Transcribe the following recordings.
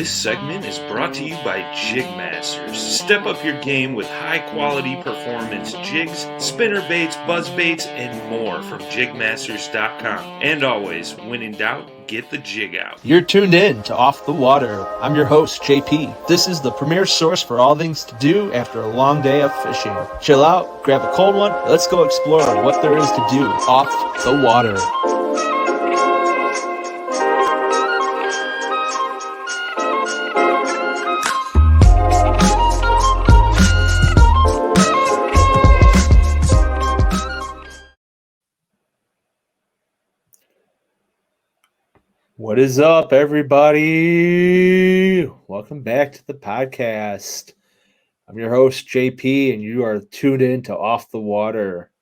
This segment is brought to you by Jig Masters. Step up your game with high-quality performance jigs, spinner baits, buzz baits, and more from jigmasters.com. And always, when in doubt, get the jig out. You're tuned in to Off the Water. I'm your host, JP. This is the premier source for all things to do after a long day of fishing. Chill out, grab a cold one, let's go explore what there is to do off the water. What is up, everybody? Welcome back to the podcast. I'm your host, JP, and you are tuned in to Off the Water.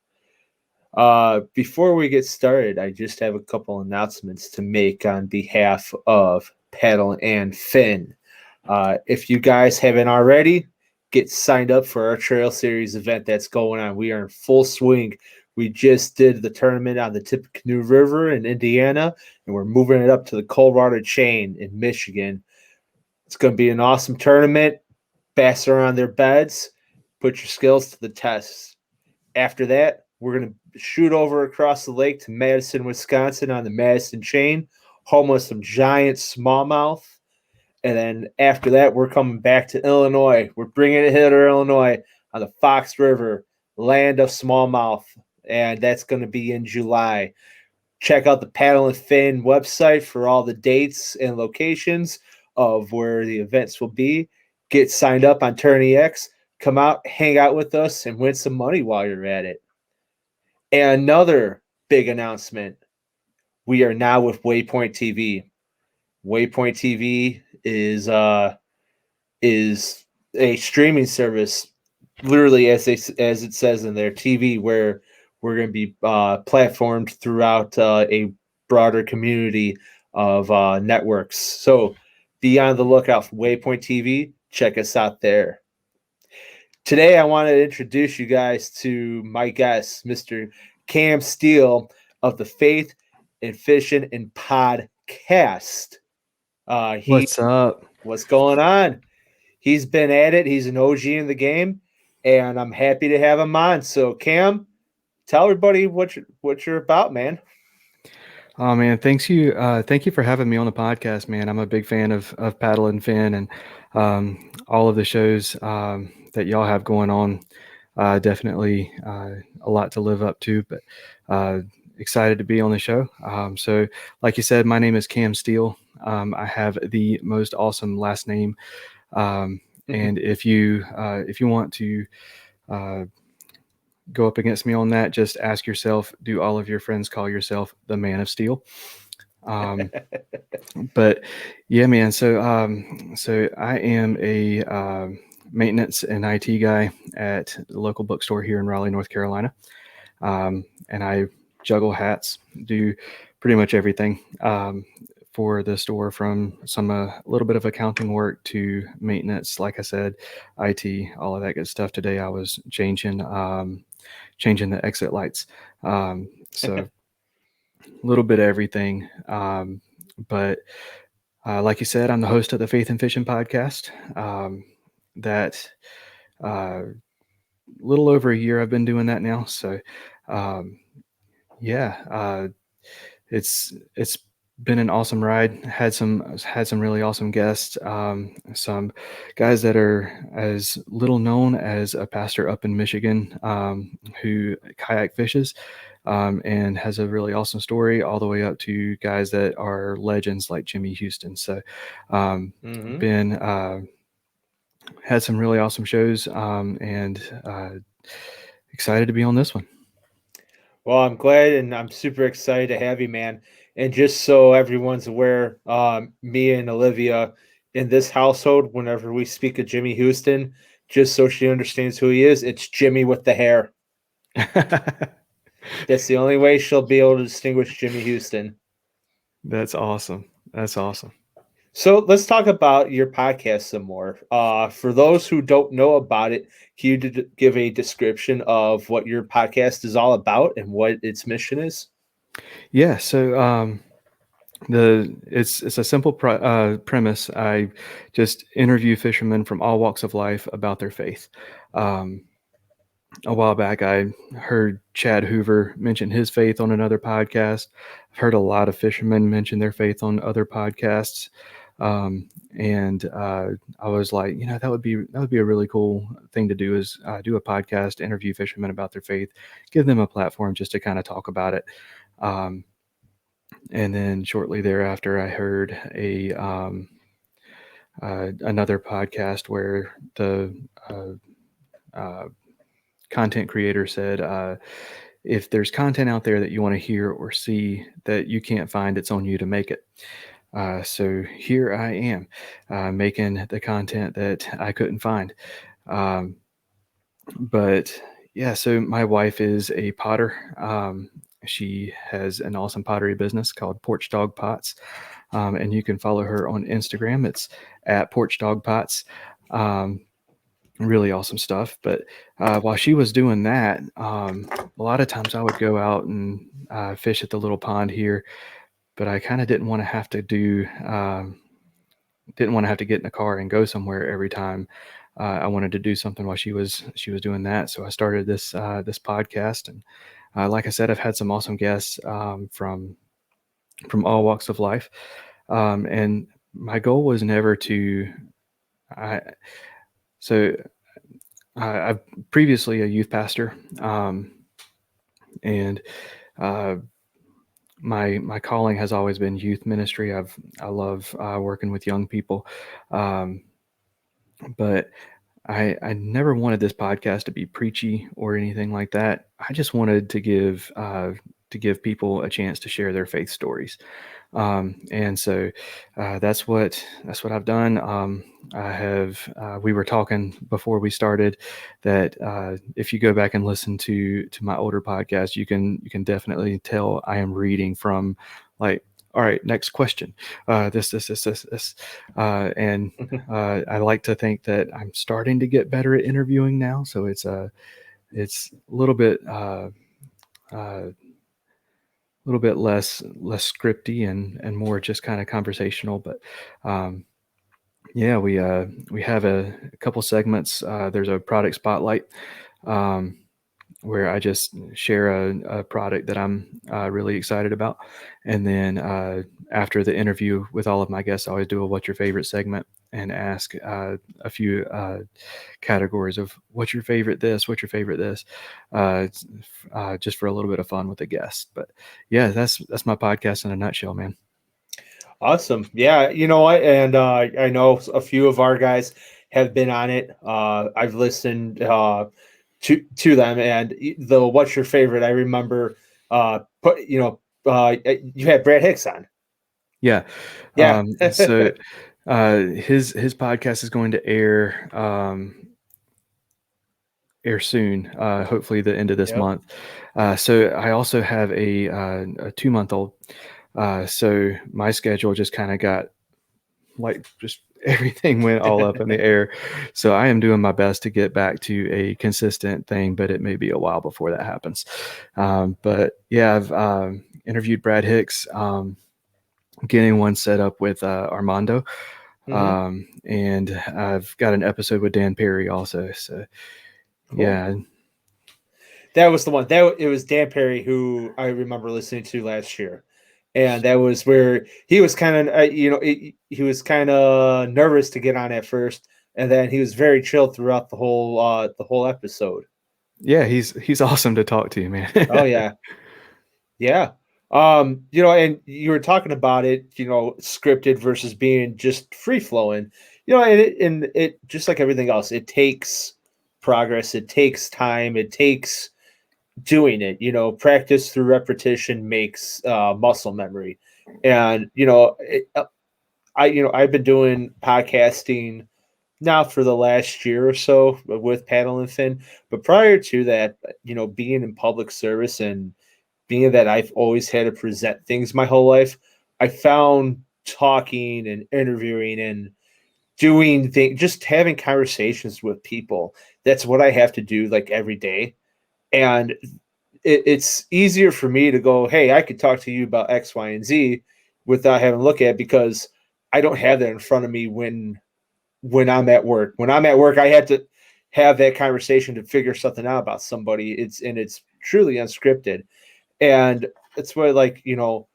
Before we get started, I just have a couple announcements to make on behalf of Paddle and Fin. If you guys haven't already, get signed up for our Trail Series event that's going on. We are in full swing. We just did the tournament on the Tippecanoe River in Indiana, and we're moving it up to the Coldwater Chain in Michigan. It's going to be an awesome tournament. Bass are on their beds. Put your skills to the test. After that, we're going to shoot over across the lake to Madison, Wisconsin on the Madison Chain, home of some giant smallmouth. And then after that, we're coming back to Illinois. We're bringing it here to Illinois on the Fox River, land of smallmouth. And that's going to be in July. Check out the Paddle and Fin website for all the dates and locations of where the events will be. Get signed up on TourneyX. Come out, hang out with us, and win some money while you're at it. And another big announcement. We are now with Waypoint TV. Waypoint TV is a streaming service, literally as it says in their TV, where we're going to be platformed throughout a broader community of networks. So be on the lookout for Waypoint TV. Check us out there. Today, I want to introduce you guys to my guest, Mr. Cam Steele of the Faith and Fishing and Podcast. What's up? What's going on? He's been at it. He's an OG in the game, and I'm happy to have him on. So, Cam, tell everybody what you're about, man. Oh man, thank you for having me on the podcast, man. I'm a big fan of Paddle and Fin and all of the shows that y'all have going on. Definitely a lot to live up to, but excited to be on the show. So, like you said, my name is Cam Steele. I have the most awesome last name, and if you want to go up against me on that, just ask yourself, do all of your friends call yourself the Man of Steel? But yeah, man. So I am a maintenance and IT guy at the local bookstore here in Raleigh, North Carolina. And I juggle hats, do pretty much everything for the store, from a little bit of accounting work to maintenance, like I said, IT, all of that good stuff. Today I was changing the exit lights. So a little bit of everything. But like you said, I'm the host of the Faith and Fishing podcast. That little over a year I've been doing that now. So it's been an awesome ride. Had some really awesome guests. Some guys that are as little known as a pastor up in Michigan who kayak fishes and has a really awesome story, all the way up to guys that are legends like Jimmy Houston. So had some really awesome shows and excited to be on this one. Well, I'm glad, and I'm super excited to have you, man. And just so everyone's aware, me and Olivia in this household, whenever we speak of Jimmy Houston, just so she understands who he is, it's Jimmy with the hair. That's the only way she'll be able to distinguish Jimmy Houston. That's awesome. So let's talk about your podcast some more. For those who don't know about it, can you give a description of what your podcast is all about and what its mission is? Yeah. So It's a simple premise. I just interview fishermen from all walks of life about their faith. Um, a while back, I heard Chad Hoover mention his faith on another podcast. I've heard a lot of fishermen mention their faith on other podcasts, and I was like, that would be a really cool thing to do, is do a podcast, interview fishermen about their faith, give them a platform just to kind of talk about it. And then shortly thereafter, I heard another podcast where the content creator said, if there's content out there that you want to hear or see that you can't find, it's on you to make it. So here I am making the content that I couldn't find. But yeah, so my wife is a potter. She has an awesome pottery business called Porch Dog Pots. And you can follow her on Instagram. It's at Porch Dog Pots. Really awesome stuff. But while she was doing that, a lot of times I would go out and fish at the little pond here, but I kind of didn't want to have to get in a car and go somewhere every time. I wanted to do something while she was doing that. So I started this podcast, and like I said, I've had some awesome guests from all walks of life. And my goal was never to, I'm previously a youth pastor, and my calling has always been youth ministry. I love working with young people, but I never wanted this podcast to be preachy or anything like that. I just wanted to give people a chance to share their faith stories. And so that's what I've done. We were talking before we started that if you go back and listen to my older podcast, you can definitely tell I am reading from, like, all right, next question. This. And I like to think that I'm starting to get better at interviewing now. So it's a little bit less scripty and more just kind of conversational. But yeah, we have a couple segments. There's a product spotlight where I just share a product that I'm really excited about. And then after the interview with all of my guests, I always do a "What's Your Favorite" segment and ask a few categories of what's your favorite this, what's your favorite this, just for a little bit of fun with the guests. But yeah, that's my podcast in a nutshell, man. Awesome. Yeah, you know what? And I know a few of our guys have been on it. I've listened to them, and the "What's Your Favorite?" I remember you had Brad Hicks on. Yeah. Yeah. So his podcast is going to air soon, hopefully the end of this month. So I also have a 2-month-old. So my schedule just kind of got, like, just everything went all up in the air. So I am doing my best to get back to a consistent thing, but it may be a while before that happens. But yeah, I've interviewed Brad Hicks, getting one set up with Armando. And I've got an episode with Dan Perry also. So cool. Yeah. That was the one. It was Dan Perry who I remember listening to last year. And that was where he was kind of, he was kind of nervous to get on at first, and then he was very chill throughout the whole episode. Yeah, he's awesome to talk to, man. Oh yeah, yeah. And you were talking about it, scripted versus being just free flowing. And it just like everything else, it takes progress, it takes time, it takes doing it. Practice through repetition makes muscle memory. And I've been doing podcasting now for the last year or so with Paddle and Fin, but prior to that, being in public service and being that I've always had to present things my whole life, I found talking and interviewing and doing things, just having conversations with people, that's what I have to do, like, every day. And it's easier for me to go, hey, I could talk to you about X, Y, and Z, without having to look at it, because I don't have that in front of me when I'm at work. When I'm at work, I had to have that conversation to figure something out about somebody. It's truly unscripted. And it's where, like, you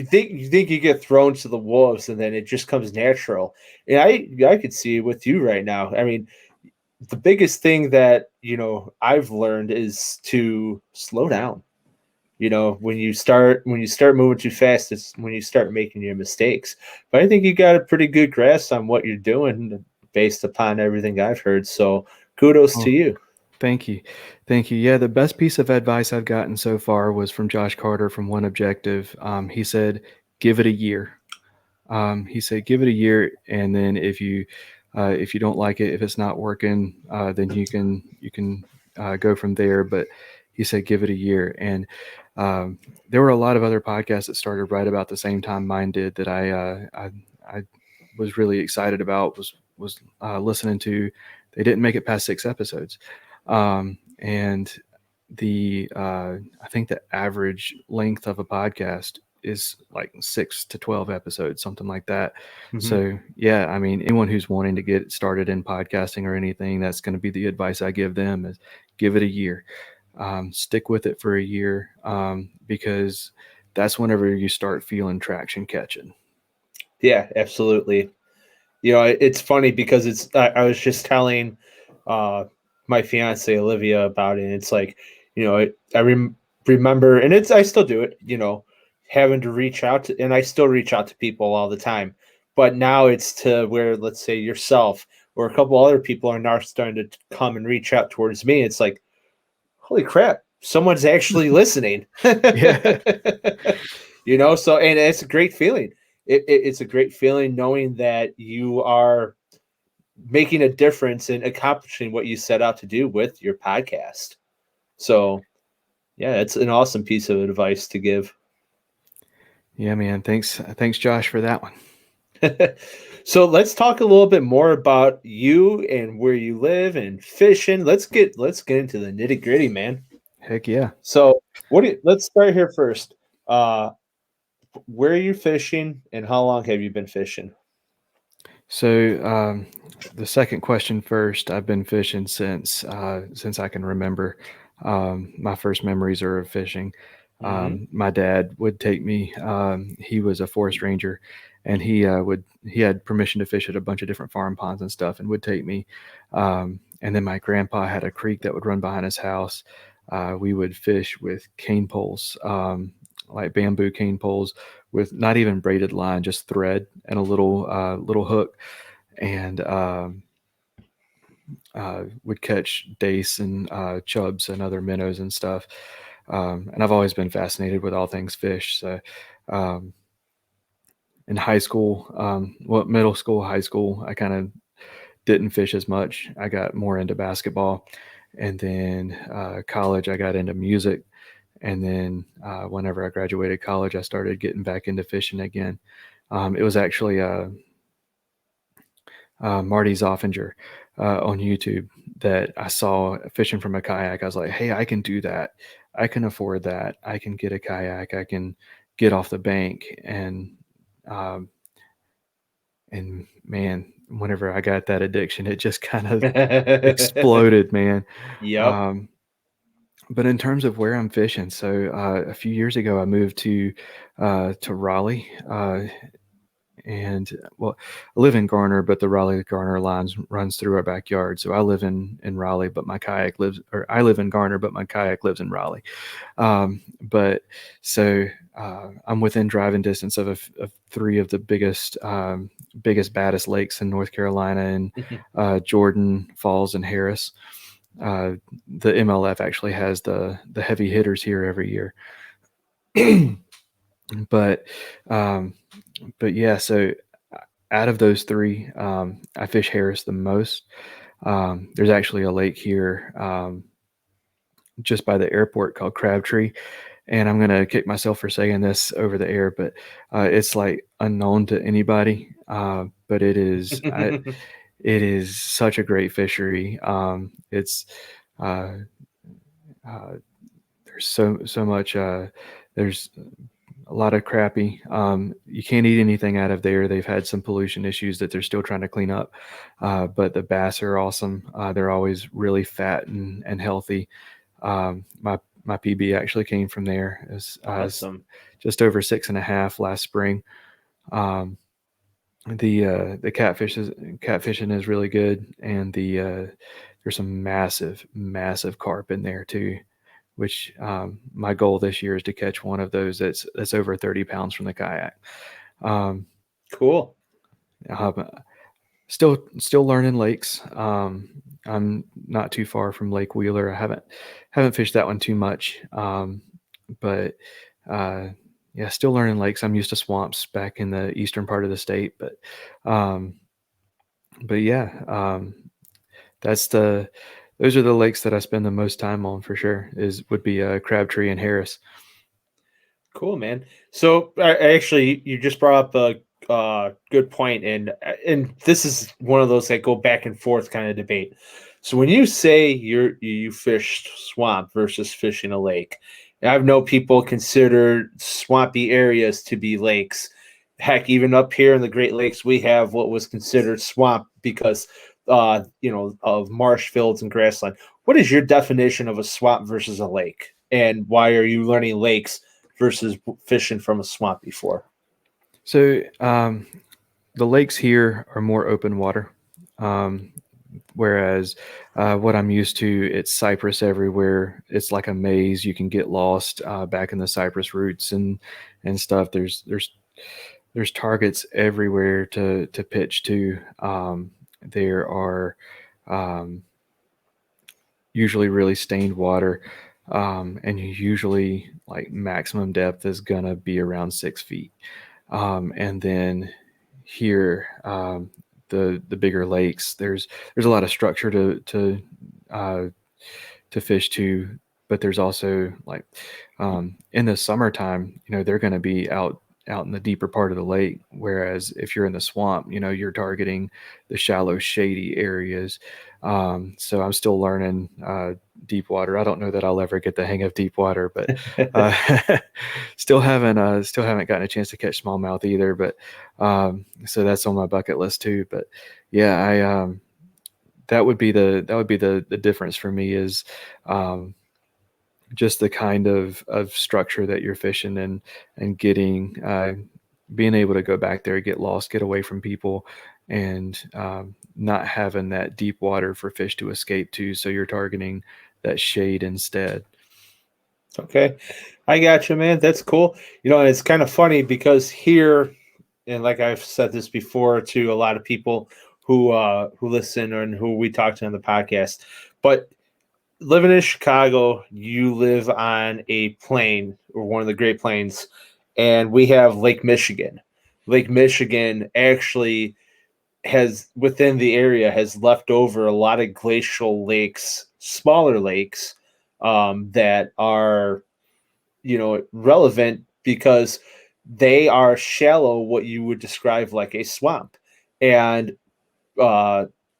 think you get thrown to the wolves, and then it just comes natural. And I could see it with you right now. I mean, the biggest thing that I've learned is to slow down. When you start moving too fast, it's when you start making your mistakes. But I think you got a pretty good grasp on what you're doing based upon everything I've heard. So kudos to you. Thank you. Thank you. Yeah, the best piece of advice I've gotten so far was from Josh Carter from One Objective. He said, give it a year. He said, give it a year. And then if you don't like it, if it's not working, then you can go from there. But he said, give it a year. And there were a lot of other podcasts that started right about the same time mine did that I was really excited about, was listening to. They didn't make it past 6 episodes. And I think the average length of a podcast is like 6 to 12 episodes, something like that. Mm-hmm. So yeah, I mean, anyone who's wanting to get started in podcasting or anything, that's going to be the advice I give them, is give it a year. Stick with it for a year, because that's whenever you start feeling traction catching. Yeah, absolutely. It's funny because I was just telling my fiance Olivia about it. And it's like, I remember, and I still do it, having to reach out to, and I still reach out to people all the time. But now it's to where, let's say yourself or a couple other people are now starting to come and reach out towards me. It's like, holy crap, someone's actually listening. Yeah. So, and it's a great feeling. It's a great feeling knowing that you are making a difference in accomplishing what you set out to do with your podcast. So yeah, it's an awesome piece of advice to give. Yeah, man. Thanks, Josh, for that one. So let's talk a little bit more about you and where you live and fishing. Let's get into the nitty gritty, man. Heck yeah. So let's start here first. Where are you fishing and how long have you been fishing? So the second question first. I've been fishing since I can remember. My first memories are of fishing. My dad would take me. He was a forest ranger, and he had permission to fish at a bunch of different farm ponds and stuff, and would take me. And then my grandpa had a creek that would run behind his house. We would fish with cane poles, like bamboo cane poles, with not even braided line, just thread and a little hook, and would catch dace and chubs and other minnows and stuff. And I've always been fascinated with all things fish. So in high school, middle school, high school, I kind of didn't fish as much. I got more into basketball. And then college, I got into music. And then whenever I graduated college, I started getting back into fishing again. It was actually Marty Zoffinger on YouTube that I saw fishing from a kayak. I was like, hey, I can do that. I can afford that. I can get a kayak. I can get off the bank. And man, whenever I got that addiction, it just kind of exploded, man. Yep. But in terms of where I'm fishing, so a few years ago, I moved to Raleigh, and I live in Garner, but the Raleigh Garner lines runs through our backyard. So I live in Raleigh, but my kayak lives, or I live in Garner, but my kayak lives in Raleigh. But so I'm within driving distance of 3 of the biggest, baddest lakes in North Carolina, and Jordan, Falls, and Harris. The MLF actually has the heavy hitters here every year. But yeah, so out of those 3, I fish Harris the most. There's actually a lake here just by the airport called Crabtree. And I'm going to kick myself for saying this over the air, but it's like unknown to anybody. But it is, it is such a great fishery. It's, there's so much, there's lot of crappie. You can't eat anything out of there. They've had some pollution issues that they're still trying to clean up. But the bass are awesome. They're always really fat and healthy. My PB actually came from there. It was Awesome. just over 6.5 last spring. The catfishing is really good, and there's some massive carp in there too, which my goal this year is to catch one of those that's over 30 pounds from the kayak. Cool. Still learning lakes. I'm not too far from Lake Wheeler. I haven't fished that one too much, but yeah, still learning lakes. I'm used to swamps back in the eastern part of the state, but yeah, those are the lakes that I spend the most time on for sure. Would be Crabtree and Harris. Cool, man. So actually, you just brought up a good point, and this is one of those that go back and forth kind of debate. So when you say you fished swamp versus fishing a lake, I've known people consider swampy areas to be lakes. Heck, even up here in the Great Lakes, we have what was considered swamp because of marsh fields and grassland. What is your definition of a swamp versus a lake, and why are you learning lakes versus fishing from a swamp before? So the lakes here are more open water, whereas what I'm used to, it's cypress everywhere. It's like a maze. You can get lost back in the cypress roots and stuff. There's targets everywhere to pitch to. There are usually really stained water, and usually like maximum depth is gonna be around 6 feet. And then here, the bigger lakes, there's a lot of structure to fish to, but there's also like in the summertime, they're going to be out in the deeper part of the lake, whereas if you're in the swamp, you're targeting the shallow shady areas. So I'm still learning deep water. I don't know that I'll ever get the hang of deep water, but still haven't gotten a chance to catch smallmouth either, but so that's on my bucket list too. But yeah, I that would be the difference for me is just the kind of structure that you're fishing and getting being able to go back there, get lost, get away from people, and not having that deep water for fish to escape to. So you're targeting that shade instead. Okay. I got you, man. That's cool. And it's kind of funny because here, and like I've said this before to a lot of people who listen and who we talk to on the podcast, but living in Chicago, you live on a plain or one of the Great Plains, and we have Lake Michigan. Lake Michigan actually within the area has left over a lot of glacial lakes, smaller lakes, that are relevant because they are shallow, what you would describe like a swamp. And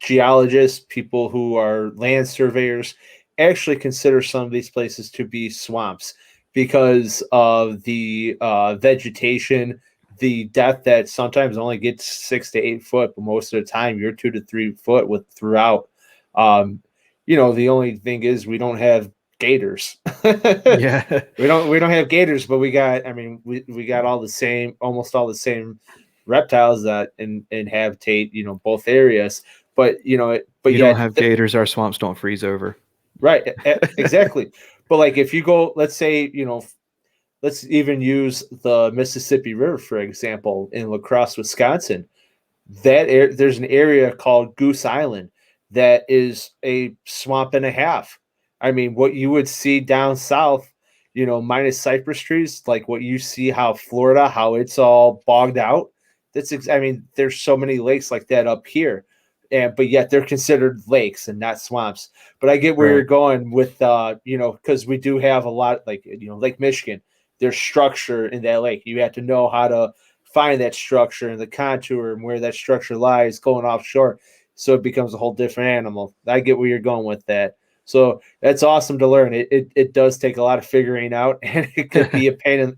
geologists, people who are land surveyors, actually consider some of these places to be swamps because of the vegetation, the depth that sometimes only gets 6 to 8 foot, but most of the time you're 2 to 3 foot throughout. The only thing is we don't have gators. Yeah. we don't have gators, but we got almost all the same reptiles that inhabitate both areas. But you don't have gators, our swamps don't freeze over. Right, exactly. But like if you go, let's say, let's even use the Mississippi River for example in La Crosse, Wisconsin. There's an area called Goose Island that is a swamp and a half. I mean, what you would see down south, minus cypress trees, like what you see how Florida, how it's all bogged out. There's so many lakes like that up here, but yet they're considered lakes and not swamps. But I get where you're going with, because we do have a lot, like, Lake Michigan. There's structure in that lake. You have to know how to find that structure and the contour and where that structure lies going offshore. So it becomes a whole different animal. I get where you're going with that. So that's awesome to learn. It does take a lot of figuring out, and it could be a pain in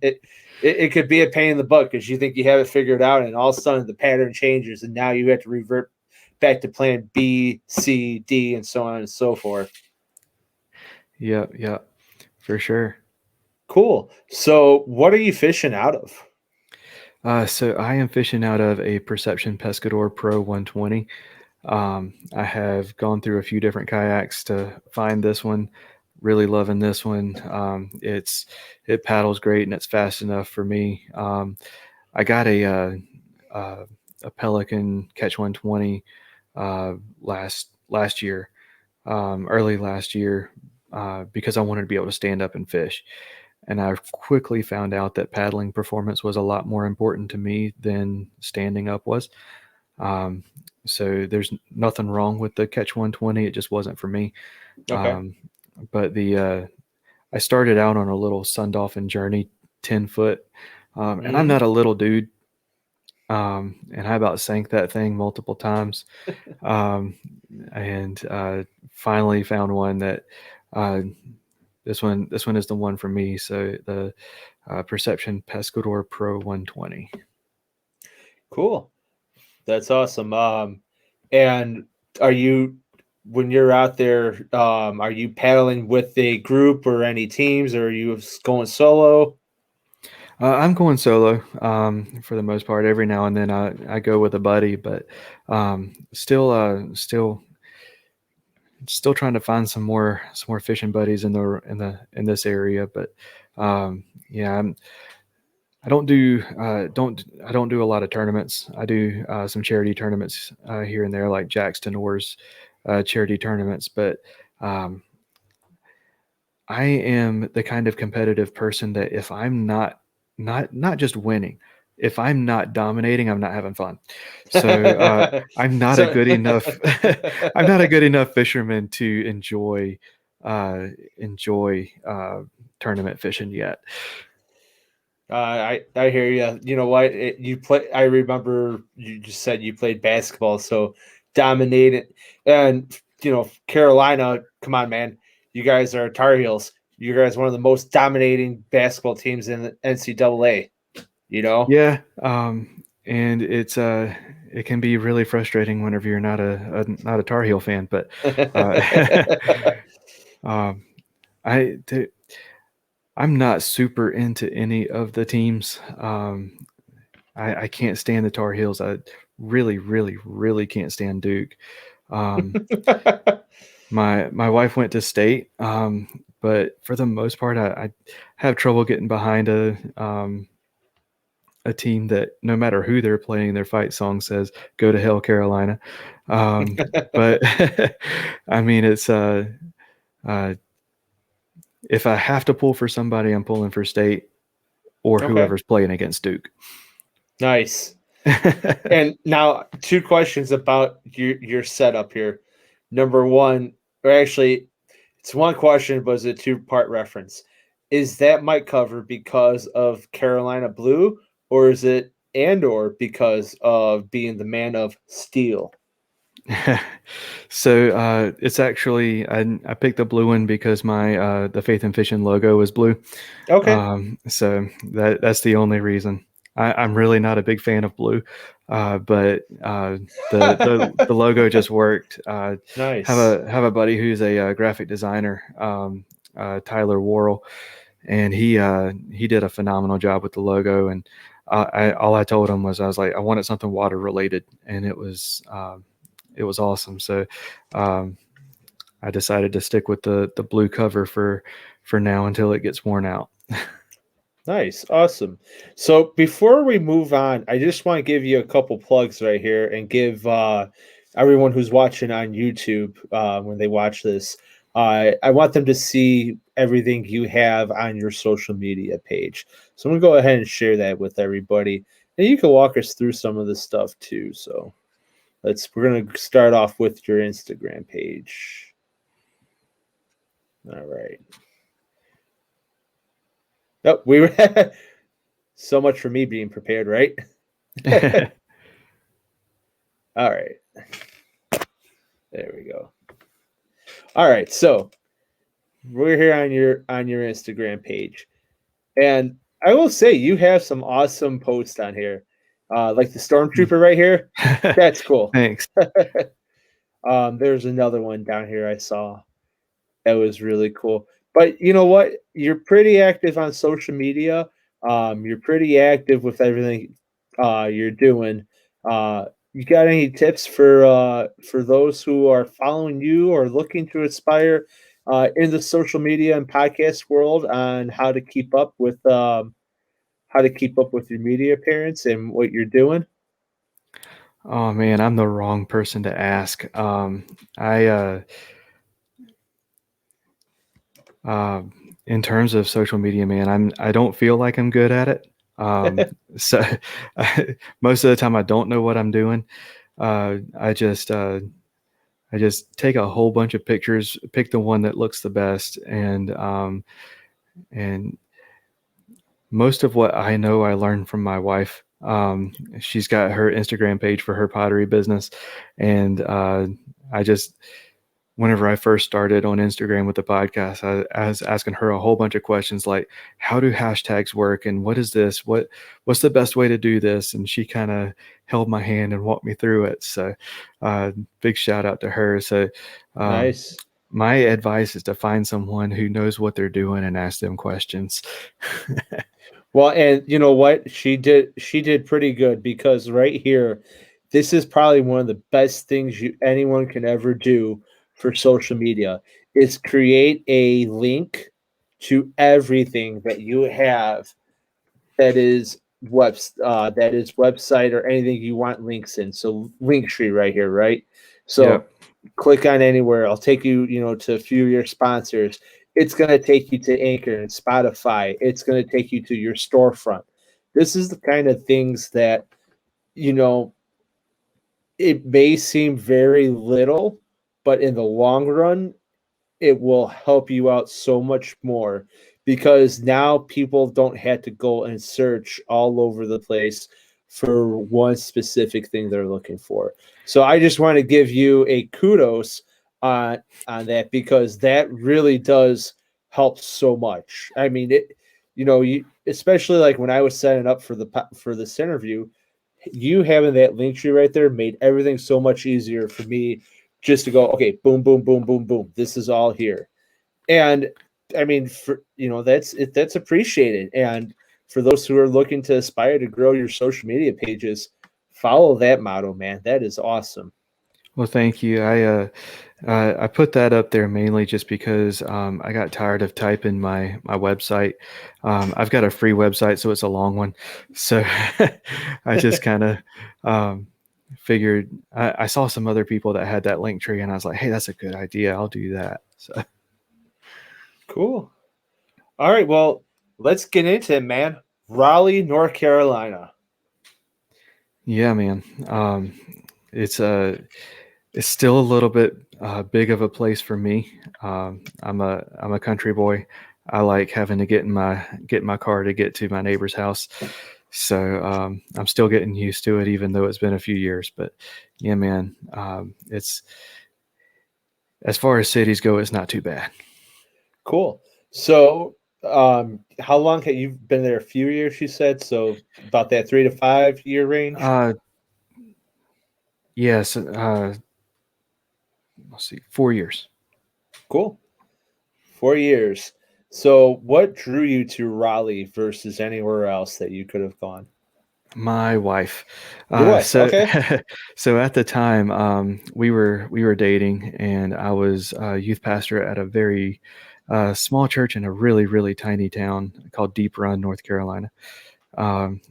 it could be a pain in the butt because you think you have it figured out, and all of a sudden the pattern changes, and now you have to revert back to plan B, C, D, and so on and so forth. Yeah, for sure. Cool. So what are you fishing out of? So I am fishing out of a Perception Pescador Pro 120. I have gone through a few different kayaks to find this one. Really loving this one. It paddles great and it's fast enough for me. I got a Pelican Catch 120 last year, early last year, because I wanted to be able to stand up and fish. And I quickly found out that paddling performance was a lot more important to me than standing up was. So there's nothing wrong with the Catch 120. It just wasn't for me. Okay. But I started out on a little Sun Dolphin Journey 10 foot. And I'm not a little dude. And I about sank that thing multiple times. And finally found one that, this one is the one for me. So the Perception Pescador Pro 120. Cool. That's awesome. And are you, when you're out there, are you paddling with a group or any teams, or are you going solo? I'm going solo for the most part. Every now and then I go with a buddy, but still trying to find some more fishing buddies in this area. But yeah, I don't do a lot of tournaments. I do some charity tournaments here and there, like Jackson Orr's charity tournaments. But I am the kind of competitive person that if I'm not just winning, if I'm not dominating, I'm not having fun. So I'm not a good enough I'm not a good enough fisherman to enjoy tournament fishing yet. I hear you. You know what? You play. I remember you just said you played basketball, so dominated. And Carolina. Come on, man. You guys are Tar Heels. You guys are one of the most dominating basketball teams in the NCAA. Yeah, and it can be really frustrating whenever you're not a Tar Heel fan. But I'm not super into any of the teams. I can't stand the Tar Heels. I really, really, really can't stand Duke. My wife went to state, but for the most part, I have trouble getting behind a team that no matter who they're playing, their fight song says "Go to hell, Carolina." But I mean, it's if I have to pull for somebody, I'm pulling for state or Okay. whoever's playing against Duke. Nice. And now 2 questions about your setup here. Number one, or actually, it's one question, but it's a 2-part reference. Is that mic cover because of Carolina Blue, or is it or because of being the man of Steele? So it's actually I picked the blue one because my the Faith and Fishing logo is blue. Okay. So that's the only reason. I'm really not a big fan of blue, but the logo just worked. Nice. Have a buddy who's a graphic designer, Tyler Worrell, and he did a phenomenal job with the logo. And all I told him was I was like, I wanted something water related, and it was awesome. So I decided to stick with the blue cover for now until it gets worn out. Nice. Awesome. So before we move on, I just want to give you a couple plugs right here and give everyone who's watching on YouTube when they watch this, I want them to see everything you have on your social media page. So I'm going to go ahead and share that with everybody. And you can walk us through some of this stuff too. So we're going to start off with your Instagram page. All right. Oh, we were so much for me being prepared, right? All right. There we go. All right. So we're here on your Instagram page, and I will say you have some awesome posts on here, like the stormtrooper right here. That's cool. Thanks. There's another one down here I saw that was really cool. But you know what? You're pretty active on social media. You're pretty active with everything you're doing. You got any tips for those who are following you or looking to aspire in the social media and podcast world on how to keep up with your media appearance and what you're doing? Oh man, I'm the wrong person to ask. I in terms of social media, man, I don't feel like I'm good at it. So most of the time I don't know what I'm doing. I just take a whole bunch of pictures, pick the one that looks the best, and most of what I know I learned from my wife. She's got her Instagram page for her pottery business, and I just whenever I first started on Instagram with the podcast, I was asking her a whole bunch of questions like, how do hashtags work? And what is this? What's the best way to do this? And she kind of held my hand and walked me through it. So big shout out to her. So um, Nice. my advice is to find someone who knows what they're doing and ask them questions. Well, and you know what? She did pretty good because right here, this is probably one of the best things anyone can ever do for social media is create a link to everything that you have that is website or anything you want links in. So Linktree right here, right? So Yep. click on anywhere. I'll take you, to a few of your sponsors. It's going to take you to Anchor and Spotify. It's going to take you to your storefront. This is the kind of things that, you know, it may seem very little, but in the long run, it will help you out so much more because now people don't have to go and search all over the place for one specific thing they're looking for. So I just want to give you a kudos on that because that really does help so much. I mean, you especially like when I was setting up for this interview, you having that link tree right there made everything so much easier for me just to go, okay, boom, boom, boom, boom, boom. This is all here. And I mean, that's appreciated. And for those who are looking to aspire to grow your social media pages, follow that motto, man. That is awesome. Well, thank you. I put that up there mainly just because I got tired of typing my website. I've got a free website, so it's a long one. So I just kind of figured I saw some other people that had that link tree, and I was like, hey, that's a good idea. I'll do that. So Cool. All right, well, let's get into it, man. Raleigh, North Carolina. yeah, man. It's it's still a little bit big of a place for me. I'm a country boy. I like having to get in my car to get to my neighbor's house. So I'm still getting used to it, even though it's been a few years. But yeah, man, it's as far as cities go, it's not too bad. Cool. So, how long have you been there? A few years, you said. So, about that 3 to 5 year range. Uh, yes, let's see, 4 years. Cool. 4 years. So, what drew you to Raleigh versus anywhere else that you could have gone? My wife. Your wife. So Okay. so at the time, we were dating, and I was a youth pastor at a very small church in a really really tiny town called Deep Run, North Carolina.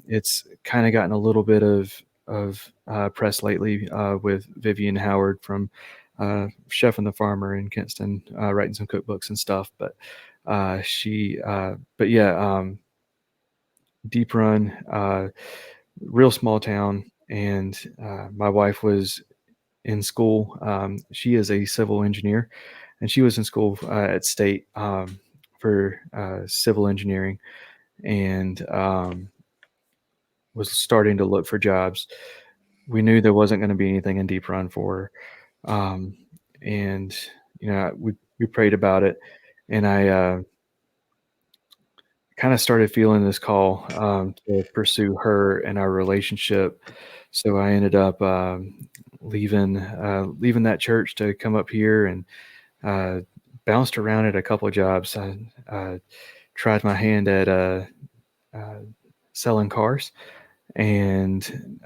It's kind of gotten a little bit of press lately with Vivian Howard from Chef and the Farmer in Kinston, writing some cookbooks and stuff. But yeah, Deep Run. Real small town, and my wife was in school. She is a civil engineer, and she was in school at State for civil engineering, and was starting to look for jobs. We knew there wasn't going to be anything in Deep Run for her, and we prayed about it, and I kind of started feeling this call to pursue her and our relationship. So I ended up leaving that church to come up here, and bounced around at a couple of jobs. I tried my hand at selling cars, and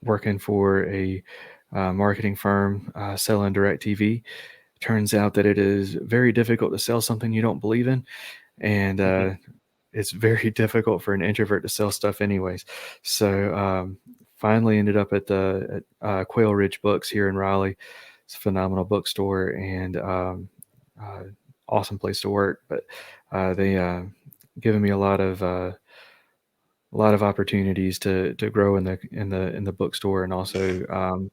working for a marketing firm selling direct TV. Turns out that it is very difficult to sell something you don't believe in, and it's very difficult for an introvert to sell stuff anyways. So finally ended up at Quail Ridge Books here in Raleigh. It's a phenomenal bookstore, and awesome place to work. But they given me a lot of opportunities to grow in the bookstore, and also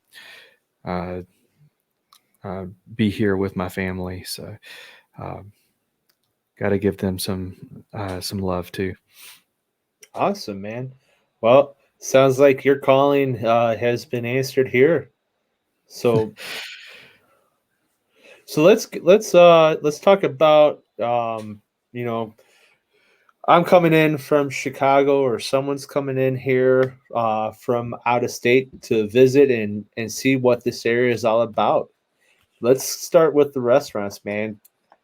uh, be here with my family. So got to give them some love too. Awesome, man. Well, sounds like your calling has been answered here. So let's talk about you know, I'm coming in from Chicago, or someone's coming in here from out of state to visit and see what this area is all about. Let's start with the restaurants, man.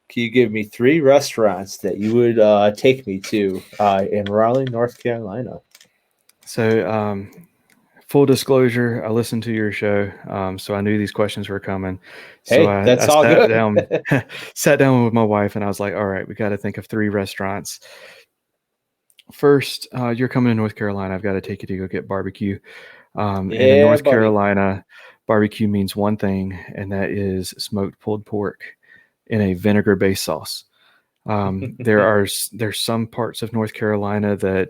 Can you give me 3 restaurants that you would take me to in Raleigh, North Carolina? So full disclosure, I listened to your show, so I knew these questions were coming. So Hey, that's I all sat good. down sat down with my wife, and I was like, all right, we got to think of 3 restaurants. First, you're coming to North Carolina. I've got to take you to go get barbecue. And in Yeah, North buddy. Carolina, barbecue means one thing, and that is smoked pulled pork in a vinegar-based sauce. There's some parts of North Carolina that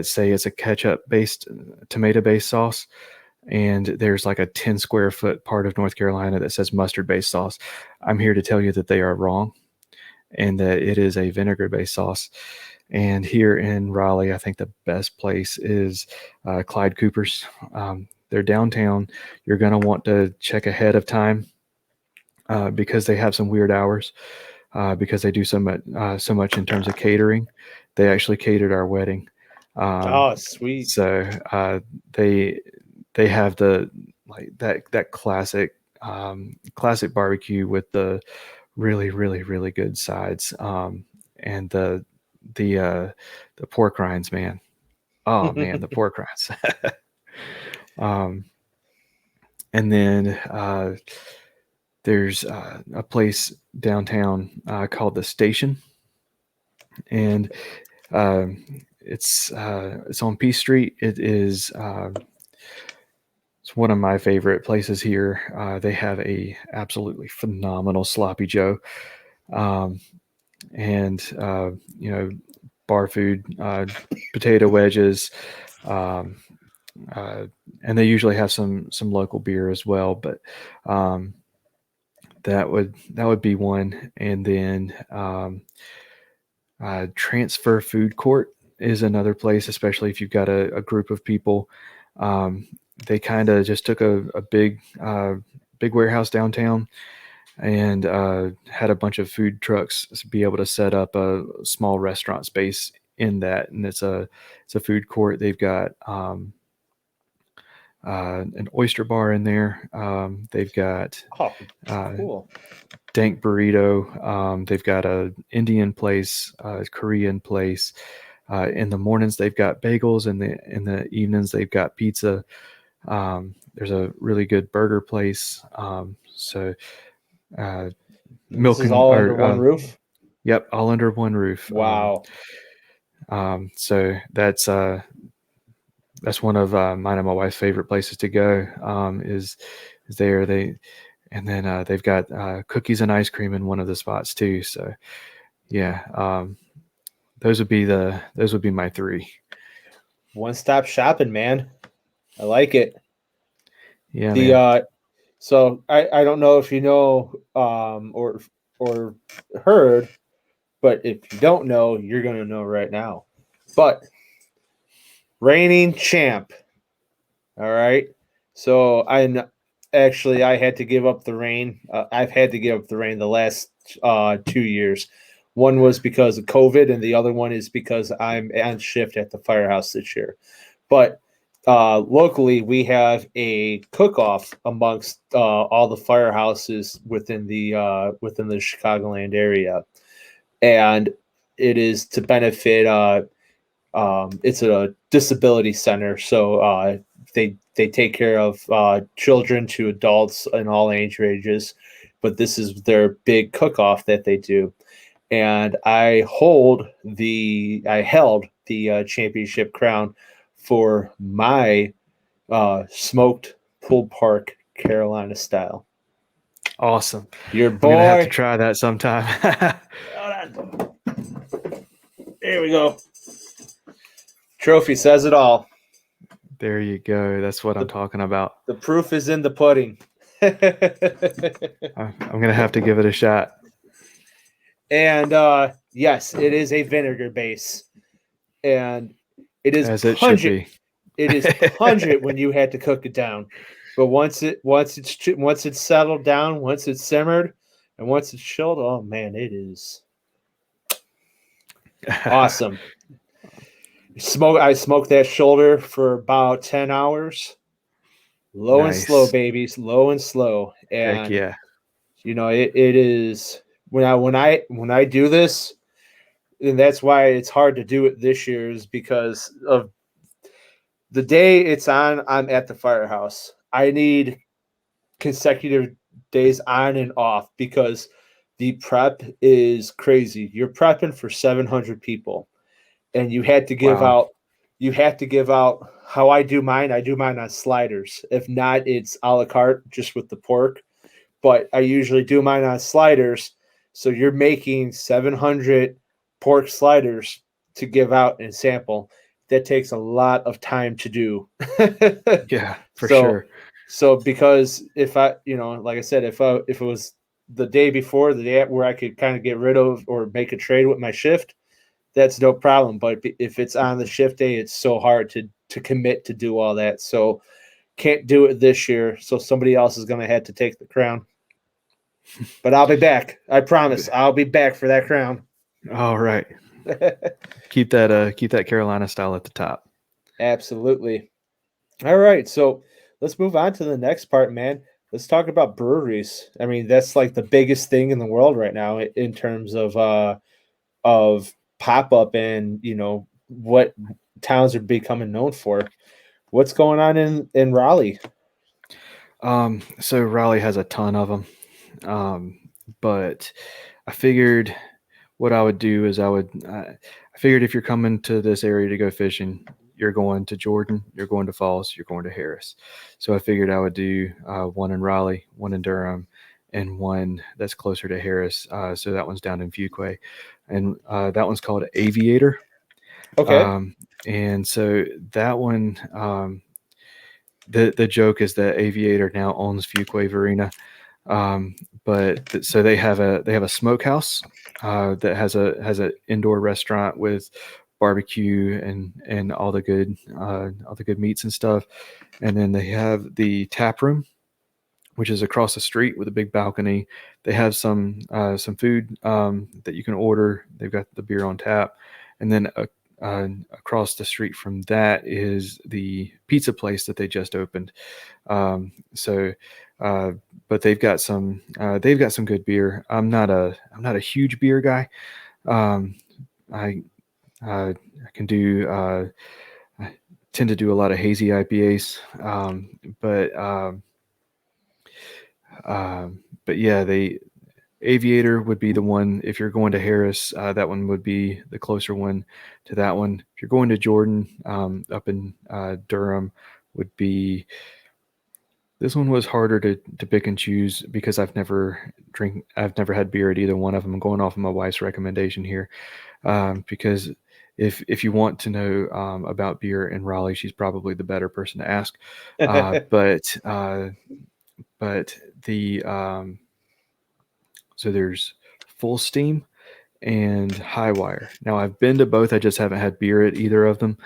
say it's a ketchup-based, tomato-based sauce, and there's like a 10 square foot part of North Carolina that says mustard-based sauce. I'm here to tell you that they are wrong, and that it is a vinegar-based sauce. And here in Raleigh, I think the best place is Clyde Cooper's. They're downtown. You're going to want to check ahead of time because they have some weird hours, because they do so much in terms of catering. They actually catered our wedding. Oh, sweet. So they have that classic barbecue with the really, really, really good sides, and the pork rinds, man. Oh man, the pork rinds. And then there's a place downtown called the Station, and it's on Peace Street. It is it's one of my favorite places here. They have a absolutely phenomenal sloppy Joe, and bar food, potato wedges, um, and they usually have some local beer as well. But that would be one. And then Transfer Food Court is another place, especially if you've got a group of people. They kind of just took a big warehouse downtown, and had a bunch of food trucks to be able to set up a small restaurant space in that. And it's a food court. They've got an oyster bar in there. They've got Cool. dank burrito. They've got a Indian place, a Korean place. In the mornings they've got bagels, and in the evenings they've got pizza. There's a really good burger place. This is all under one roof? Yep, all under one roof. Wow. So that's one of mine and my wife's favorite places to go. Is there. They've got cookies and ice cream in one of the spots too. So yeah, those would be my 3. One-stop shopping, man. I like it. Yeah, man. So I don't know if you know or heard, but if you don't know, you're gonna know right now. But reigning champ. All right. So actually I had to give up the rain. I've had to give up the rain the last 2 years. One was because of COVID, and the other one is because I'm on shift at the firehouse this year. But locally, we have a cook-off amongst all the firehouses within the Chicagoland area, and it is to benefit. It's a disability center, so they take care of children to adults in all age ranges. But this is their big cook-off that they do, and I held the championship crown for my smoked pulled pork Carolina style. Awesome. Your I'm gonna have to boy. try that sometime. Hold on. There we go. Trophy says it all. There you go. That's what I'm talking about. The proof is in the pudding. I'm gonna have to give it a shot. And yes, it is a vinegar base, and it is As it should pungent. be. It is pungent when you had to cook it down, but once it's settled down, once it's simmered, and once it's chilled, oh man, it is awesome. I smoked that shoulder for about 10 hours. Low and slow, Nice. babies. Low and slow. And Heck yeah. you know, it is when I do this, and that's why it's hard to do it this year, is because of the day it's on. I'm at the firehouse. I need consecutive days on and off because the prep is crazy. You're prepping for 700 people, and you had to give Wow. out how I do mine. I do mine on sliders. If not, it's a la carte just with the pork. But I usually do mine on sliders. So you're making 700 pork sliders to give out and sample. That takes a lot of time to do. Yeah, for sure. So because if I, like I said, if it was the day before, the day where I could kind of get rid of or make a trade with my shift, that's no problem. But if it's on the shift day, it's so hard to commit to do all that. So can't do it this year. So somebody else is going to have to take the crown. But I'll be back. I promise. I'll be back for that crown. All right. Keep that Carolina style at the top. Absolutely. All right. So let's move on to the next part, man. Let's talk about breweries. I mean, that's like the biggest thing in the world right now in terms of pop up and what towns are becoming known for. What's going on in Raleigh? So Raleigh has a ton of them. But I figured what I would do is I figured if you're coming to this area to go fishing, you're going to Jordan, you're going to Falls, you're going to Harris. So I figured I would do one in Raleigh, one in Durham, and one that's closer to Harris. So that one's down in Fuquay, and that one's called Aviator. Okay. And so that one, the joke is that Aviator now owns Fuquay Varina. But so they have a smokehouse that has an indoor restaurant with barbecue and all the good meats and stuff, and then they have the tap room, which is across the street with a big balcony. They have some food that you can order. They've got the beer on tap, and then across the street from that is the pizza place that they just opened. But they've got some good beer. I'm not a huge beer guy. I can do. I tend to do a lot of hazy IPAs, but yeah, Aviator would be the one. If you're going to Harris, that one would be the closer one to that one. If you're going to Jordan, up in Durham, would be. This one was harder to pick and choose because I've never had beer at either one of them. I'm going off of my wife's recommendation here, because if you want to know about beer in Raleigh, she's probably the better person to ask. But the so there's Full Steam and High Wire. Now I've been to both. I just haven't had beer at either of them.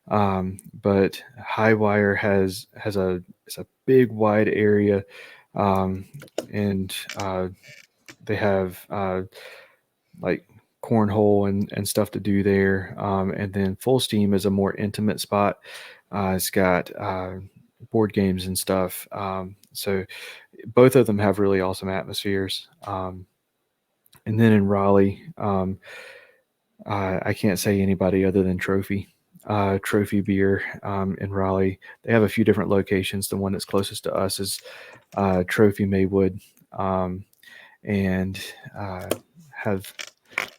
But Highwire has it's a big wide area, and they have like cornhole and stuff to do there. And then Full Steam is a more intimate spot. It's got board games and stuff. So both of them have really awesome atmospheres. And then in Raleigh, I can't say anybody other than Trophy. Trophy Beer in Raleigh. They have a few different locations. The one that's closest to us is Trophy Maywood, and have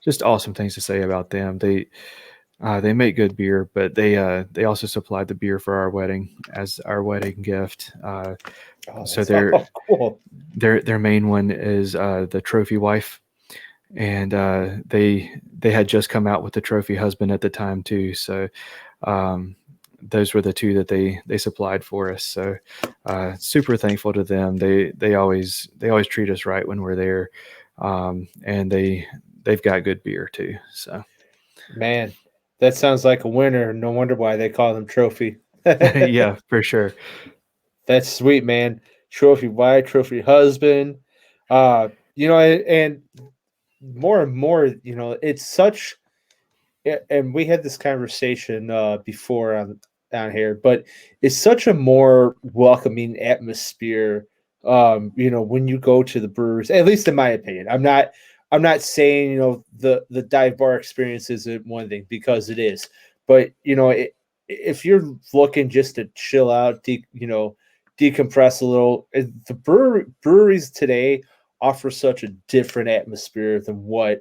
just awesome things to say about them. They make good beer, but they also supplied the beer for our wedding as our wedding gift. So Oh, cool. their main one is the Trophy Wife, and they had just come out with the Trophy Husband at the time too. So those were the two that they supplied for us. So super thankful to them. They always treat us right when we're there, and they've got good beer too. So Man, that sounds like a winner. No wonder why they call them Trophy. yeah, for sure. That's sweet, man. Trophy wife, trophy husband. And more and more, it's such. And we had this conversation before on here, but it's such a more welcoming atmosphere. When you go to the brewers, at least in my opinion, I'm not saying the dive bar experience isn't one thing, because it is, but if you're looking just to chill out, decompress a little, the breweries today offer such a different atmosphere than what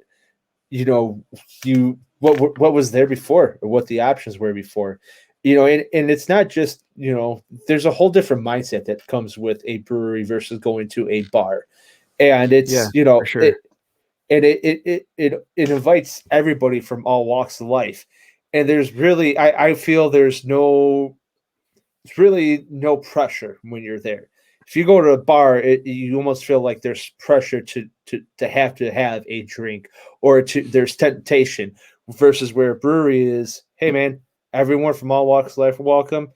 you know you what was there before, or what the options were before. And it's not just, there's a whole different mindset that comes with a brewery versus going to a bar. And Yeah, it's for sure. it invites everybody from all walks of life. And there's really, I feel it's really no pressure when you're there. If you go to a bar, you almost feel like there's pressure to have a drink, or there's temptation. Versus where a brewery is, hey man, everyone from all walks of life are welcome.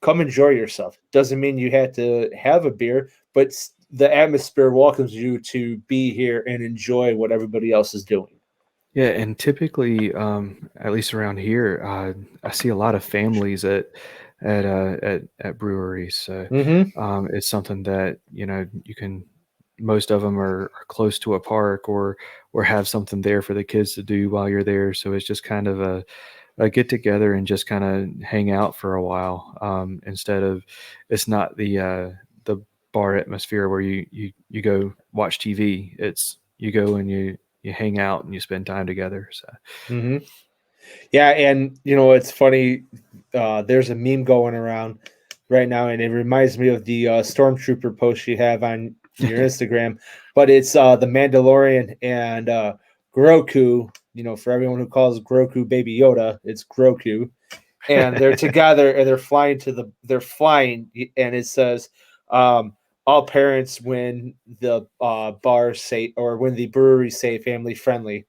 Come enjoy yourself. Doesn't mean you have to have a beer, but the atmosphere welcomes you to be here and enjoy what everybody else is doing. Yeah, and typically, at least around here, I see a lot of families at breweries. So Mm-hmm. it's something that you can. Most of them are close to a park, or have something there for the kids to do while you're there. So it's just kind of a get together and just kind of hang out for a while. Instead of, it's not the bar atmosphere where you go watch TV. It's you go and you hang out and you spend time together. So Mm-hmm. Yeah, and it's funny. There's a meme going around right now, and it reminds me of the stormtrooper post you have on your Instagram. But it's the Mandalorian and Grogu. For everyone who calls Grogu Baby Yoda, it's Grogu, and they're together and they're flying, and it says, "All parents when the bars say, or when the breweries say family friendly."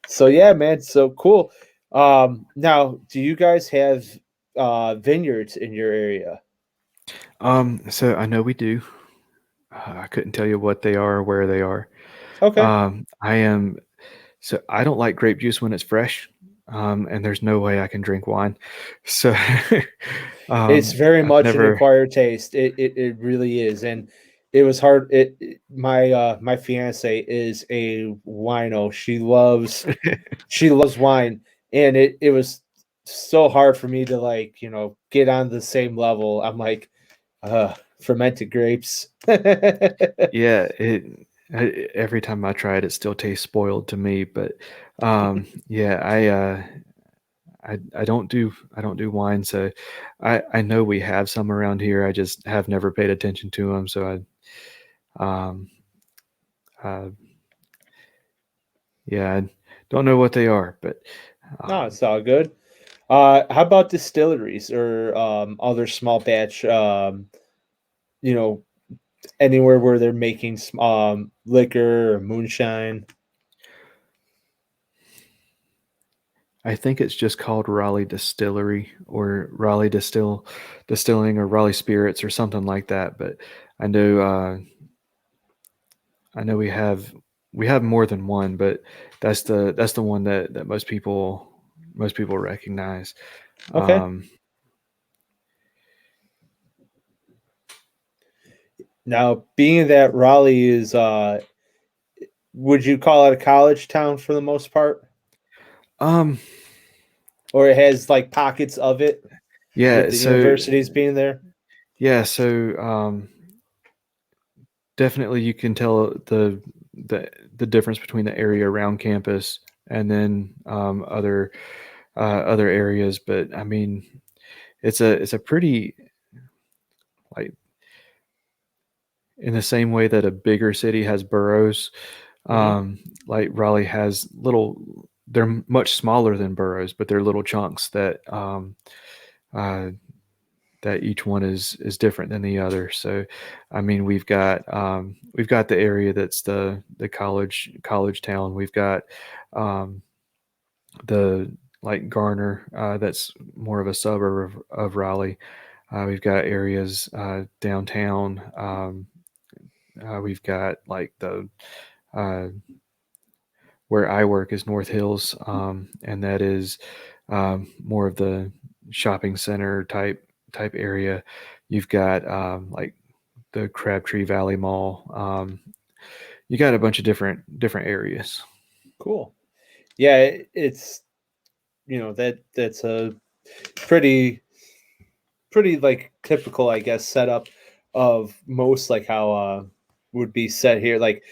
So yeah, man. So cool. Now, do you guys have vineyards in your area? so I know we do. I couldn't tell you what they are or where they are. Okay. I am so I don't like grape juice when it's fresh, and there's no way I can drink wine. So It's very I've much an never. acquired taste. It really is, and it was hard. My fiance is a wino. She loves wine, and it was so hard for me to, like, get on the same level. I'm like, fermented grapes. Yeah, every time I try it, it still tastes spoiled to me. But yeah, I don't do wine, so I know we have some around here. I just have never paid attention to them. So um, uh, yeah, I don't know what they are, but No, um, it's all good. How about distilleries or other small batch? You know, Anywhere where they're making liquor or moonshine. I think it's just called Raleigh Distillery or Distilling or Raleigh Spirits or something like that. But I know I know we have more than one, but that's the one that most people recognize. Okay. Um, Now, being that Raleigh is, would you call it a college town for the most part, um, or it has like pockets of it with yeah, the so universities being there? yeah, so definitely you can tell the difference between the area around campus and then other areas. But I mean, it's a pretty like in the same way that a bigger city has boroughs, Hmm. like Raleigh has little. They're much smaller than boroughs, but they're little chunks uh, that each one is different than the other. So, I mean, we've got the area that's the college town. We've got um, the like Garner, that's more of a suburb of Raleigh. We've got areas downtown. We've got like the uh, where I work is North Hills, and that is more of the shopping center type area. You've got like the Crabtree Valley Mall. You got a bunch of different areas. Cool. Yeah, it's that's a pretty like typical, I guess, setup of most like how would be set here. Like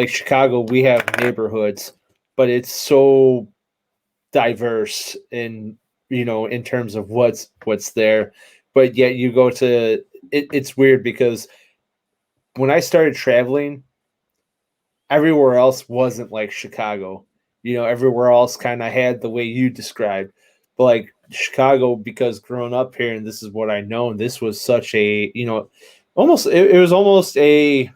Chicago, we have neighborhoods, but it's so diverse in in terms of what's there. But yet you go to it's weird because when I started traveling, everywhere else wasn't like Chicago. Everywhere else kind of had the way you described. But like Chicago, because growing up here and this is what I know, and this was such a, almost, it was almost a,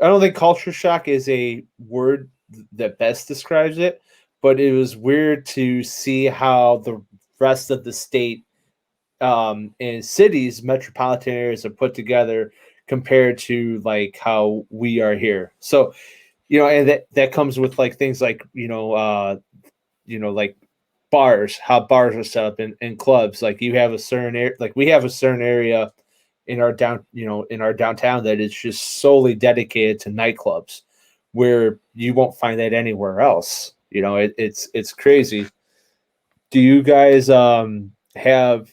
I don't think culture shock is a word that best describes it, but it was weird to see how the rest of the state and cities, metropolitan areas are put together compared to like how we are here. So, and that comes with like things like like bars, how bars are set up in clubs. Like you have a certain area, like we have a certain area in our in our downtown that is just solely dedicated to nightclubs, where you won't find that anywhere else. It's crazy. Do you guys have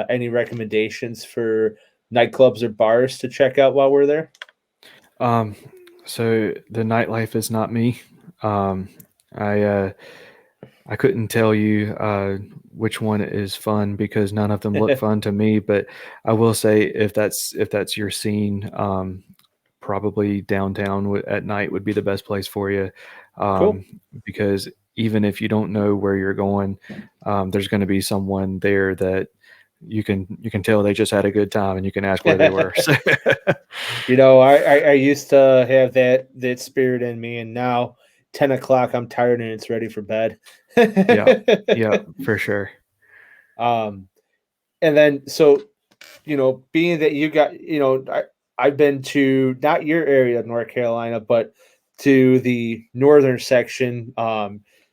any recommendations for nightclubs or bars to check out while we're there? Um, so the nightlife is not me. Um, I I couldn't tell you which one is fun because none of them look fun to me. But I will say if that's your scene, probably downtown at night would be the best place for you, Cool. because even if you don't know where you're going, there's going to be someone there that you can tell they just had a good time, and you can ask where they were. So, I used to have that spirit in me, and now 10 o'clock, I'm tired and it's ready for bed. yeah, yeah, for sure. um, and then so being that you got I've been to not your area of North Carolina, but to the northern section,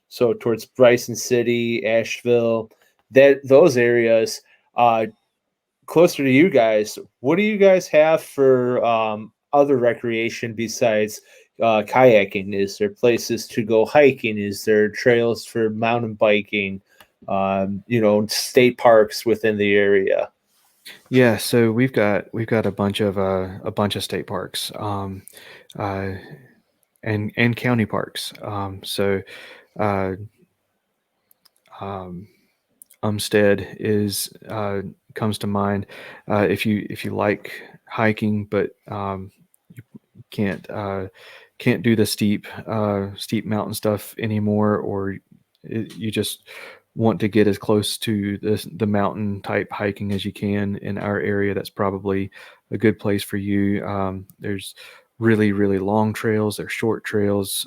so towards Bryson City, Asheville, that those areas. Closer to you guys, what do you guys have for other recreation besides kayaking? Is there places to go hiking? Is there trails for mountain biking? State parks within the area. Yeah, so we've got a bunch of state parks, uh, and county parks. Uh, um, Umstead is comes to mind. If you like hiking, but you can't can't do the steep mountain stuff anymore, or you just want to get as close to the mountain type hiking as you can in our area, that's probably a good place for you. There's really long trails. There's short trails.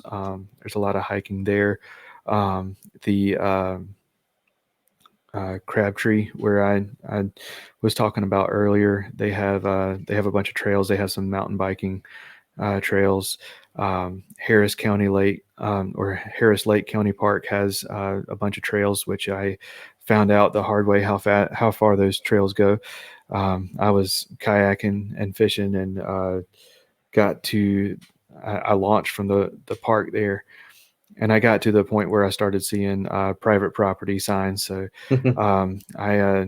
There's a lot of hiking there. The Crabtree, where I was talking about earlier, they have a bunch of trails. They have some mountain biking trails. Harris County Lake or Harris Lake County Park has a bunch of trails, which I found out the hard way how far those trails go. I was kayaking and fishing and I launched from the park there, and I got to the point where I started seeing private property signs. So I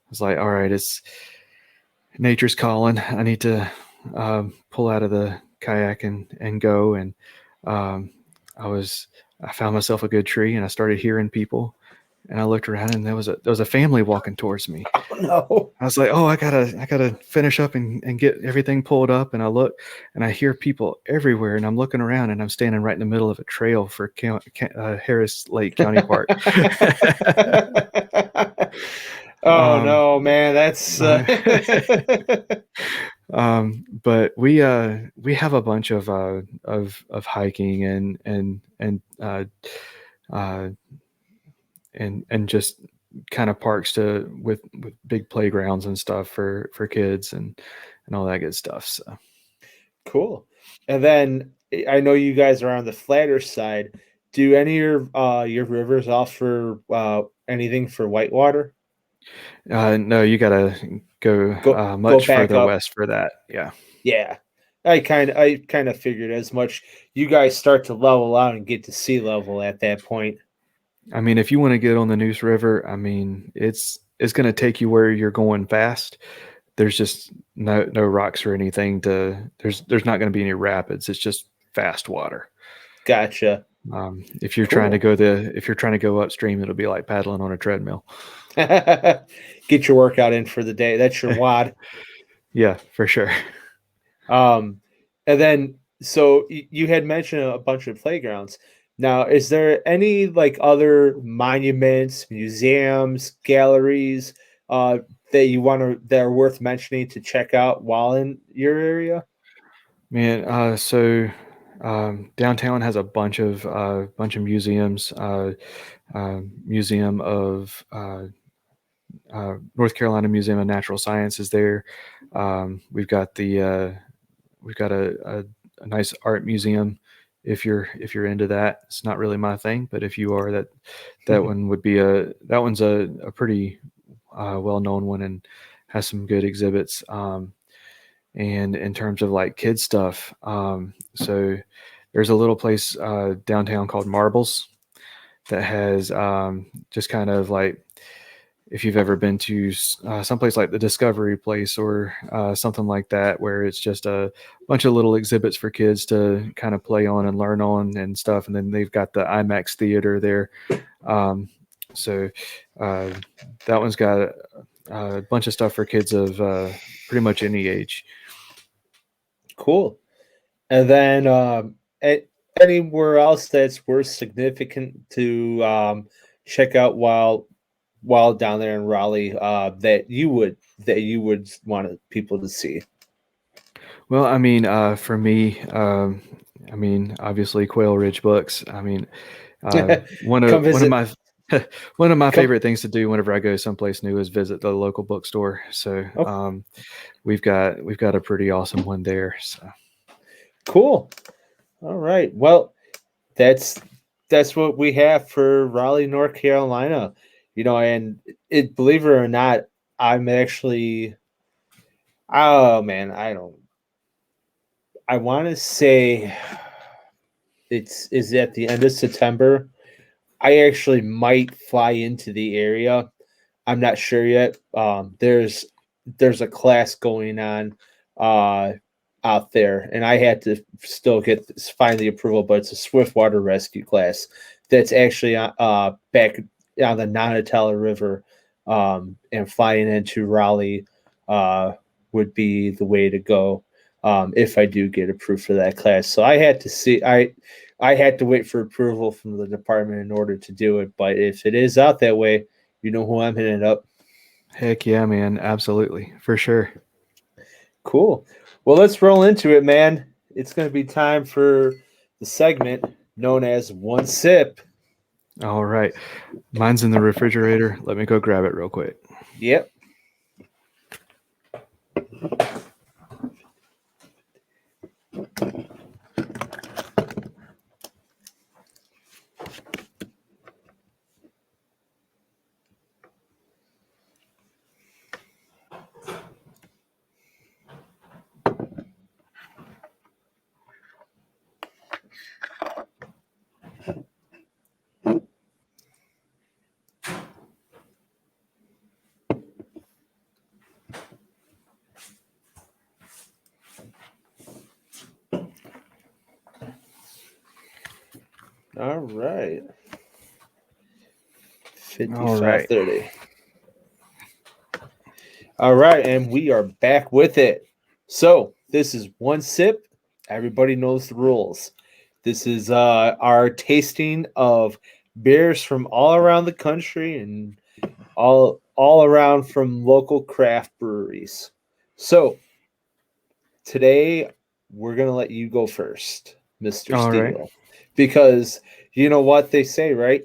was like, all right, it's nature's calling. I need to pull out of the kayak and go. And um, I found myself a good tree, and I started hearing people. And I looked around, and there was a family walking towards me. Oh no! I was like, oh, I gotta finish up and get everything pulled up. And I look, and I hear people everywhere. And I'm looking around, and I'm standing right in the middle of a trail for Harris Lake County Park. Oh no, man, that's. But we have a bunch of hiking and just kind of parks with big playgrounds and stuff for kids and all that good stuff. So cool. And then I know you guys are on the flatter side. Do any of your rivers offer anything for whitewater? no, you gotta go much further west for that. Yeah. I kind of figured as much. You guys start to level out and get to sea level at that point. I mean, if you want to get on the Neuse River, I mean, it's going to take you where you're going fast. There's just no rocks or anything there's not going to be any rapids. It's just fast water. Gotcha. If you're trying to go upstream, it'll be like paddling on a treadmill. Get your workout in for the day. That's your WOD. Yeah, for sure. And then, so you had mentioned a bunch of playgrounds. Now, is there any like other monuments, museums, galleries that are worth mentioning to check out while in your area? Man, so downtown has a bunch of museums. Museum of North Carolina Museum of Natural Science is there. We've got a nice art museum. If you're into that, it's not really my thing, but if you are, that one would be that one's a pretty well-known one and has some good exhibits. And in terms of like kids stuff, so there's a little place downtown called Marbles that has just kind of like, if you've ever been to someplace like the Discovery Place or something like that, where it's just a bunch of little exhibits for kids to kind of play on and learn on and stuff. And then they've got the IMAX theater there. So that one's got a bunch of stuff for kids of pretty much any age. Cool. And then anywhere else that's worth significant to check out while down there in Raleigh that you would want people to see? Well, I mean, for me, I mean, obviously Quail Ridge Books. I mean, one of my favorite things to do whenever I go someplace new is visit the local bookstore. So we've got a pretty awesome one there. So cool. All right. Well, that's what we have for Raleigh, North Carolina. And believe it or not, I'm actually, oh man, I want to say is at the end of September. I actually might fly into the area. I'm not sure yet. There's a class going on out there, and I had to still find the approval, but it's a swiftwater rescue class that's actually back on the Nonatella River, and flying into Raleigh would be the way to go if I do get approved for that class. So I had to wait for approval from the department in order to do it. But if it is out that way, you know who I'm hitting up. Heck yeah, man. Absolutely. For sure. Cool. Well, let's roll into it, man. It's going to be time for the segment known as One Sip. All right. Mine's in the refrigerator. Let me go grab it real quick. Yep. All right. 55:30. All right, and we are back with it. So this is one sip. Everybody knows the rules. This is our tasting of beers from all around the country and all around from local craft breweries. So today we're gonna let you go first, Mr. All right. Steele, because you know what they say, right?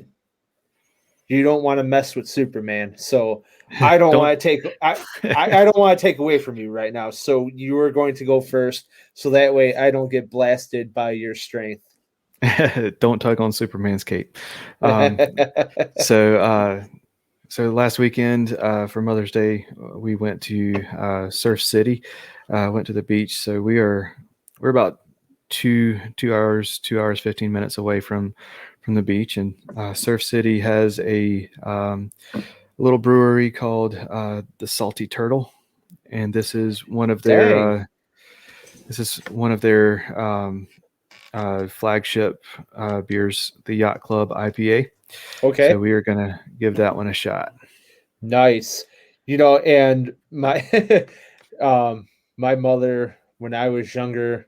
You don't want to mess with Superman. So I don't want to take I don't want to take away from you right now. So you are going to go first, so that way I don't get blasted by your strength. Don't tug on Superman's cape. So last weekend for Mother's Day, we went to Surf City, went to the beach. So we're about two hours 15 minutes away from the beach, and Surf City has a little brewery called the Salty Turtle, and this is one of their flagship beers, the Yacht Club IPA. Okay. So we are gonna give that one a shot. Nice. And my my mother, when I was younger,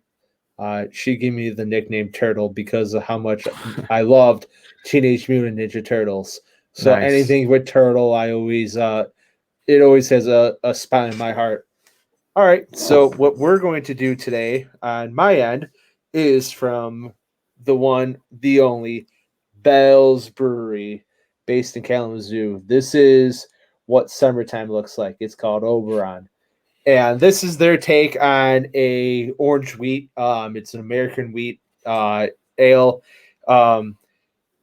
she gave me the nickname Turtle because of how much I loved Teenage Mutant Ninja Turtles. So Nice. anything with Turtle, I always it always has a spot in my heart. All right, so what we're going to do today on my end is from the one, the only Bell's Brewery, based in Kalamazoo. This is what summertime looks like. It's called Oberon, and this is their take on a orange wheat. It's an American wheat ale.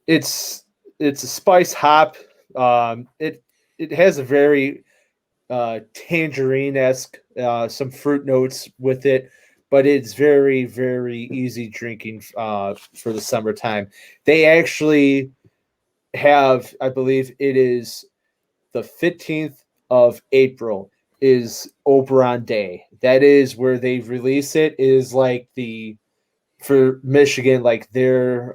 It's a spice hop. It has a very tangerine-esque, some fruit notes with it, but it's very, very easy drinking for the summertime. They actually have, I believe it is the 15th of April is Oberon Day. That is where they release it. It is like for Michigan, like their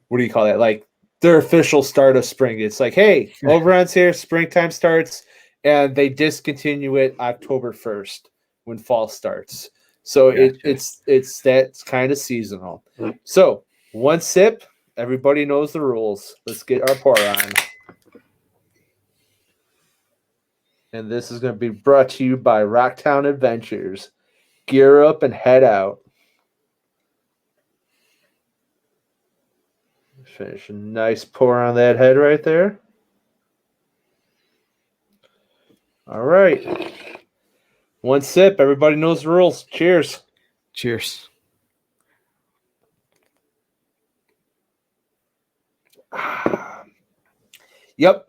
what do you call that? Like their official start of spring. It's like, hey, Oberon's here, springtime starts, and they discontinue it October 1st when fall starts. So Gotcha. it's that kind of seasonal. So one sip, everybody knows the rules. Let's get our pour on. And this is going to be brought to you by Rocktown Adventures. Gear up and head out. Finish a nice pour on that head right there. All right. One sip. Everybody knows the rules. Cheers. Cheers. Yep.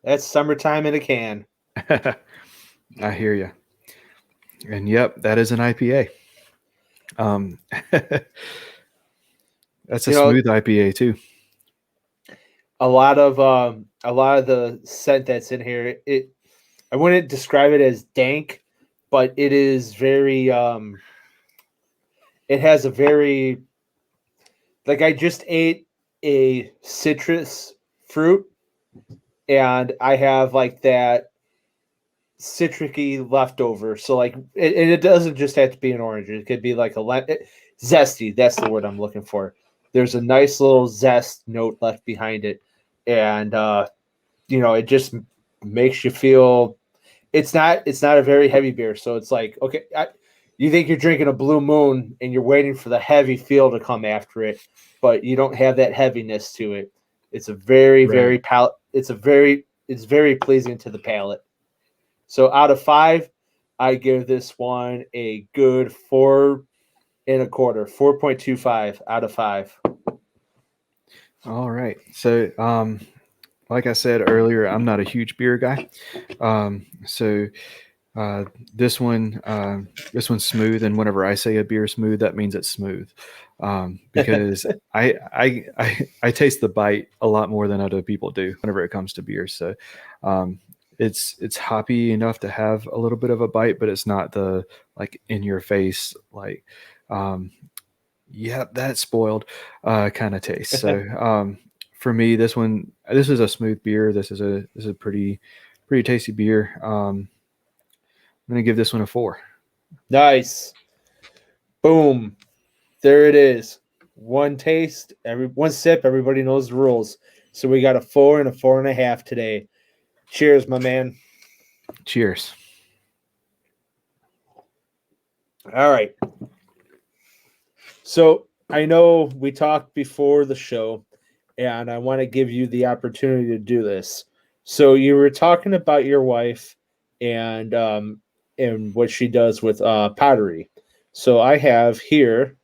That's summertime in a can. I hear you. And yep, that is an IPA. That's a smooth IPA too. A lot of the scent that's in here, I wouldn't describe it as dank, but it is very it has a very, like, I just ate a citrus fruit and I have like that citricy leftover. So like and it doesn't just have to be an orange. It could be like zesty. That's the word I'm looking for. There's a nice little zest note left behind it. And it just makes you feel it's not a very heavy beer. So it's like, okay, you think you're drinking a Blue Moon and you're waiting for the heavy feel to come after it, but you don't have that heaviness to it. It's a very, very it's very pleasing to the palate. So out of 5, I give this one a good 4.25, 4.25 out of 5. All right. So, like I said earlier, I'm not a huge beer guy. So this one's smooth, and whenever I say a beer smooth, that means it's smooth, because I taste the bite a lot more than other people do whenever it comes to beer. So it's hoppy enough to have a little bit of a bite, but it's not the like in your face like that's spoiled kind of taste. So for me, this is a smooth beer. This is a pretty tasty beer. I'm gonna give this one a 4. Nice. Boom. There it is. One taste, one sip, everybody knows the rules. So we got a 4 and a 4.5 today. Cheers, my man. Cheers. All right. So I know we talked before the show, and I want to give you the opportunity to do this. So you were talking about your wife and what she does with pottery. So I have here,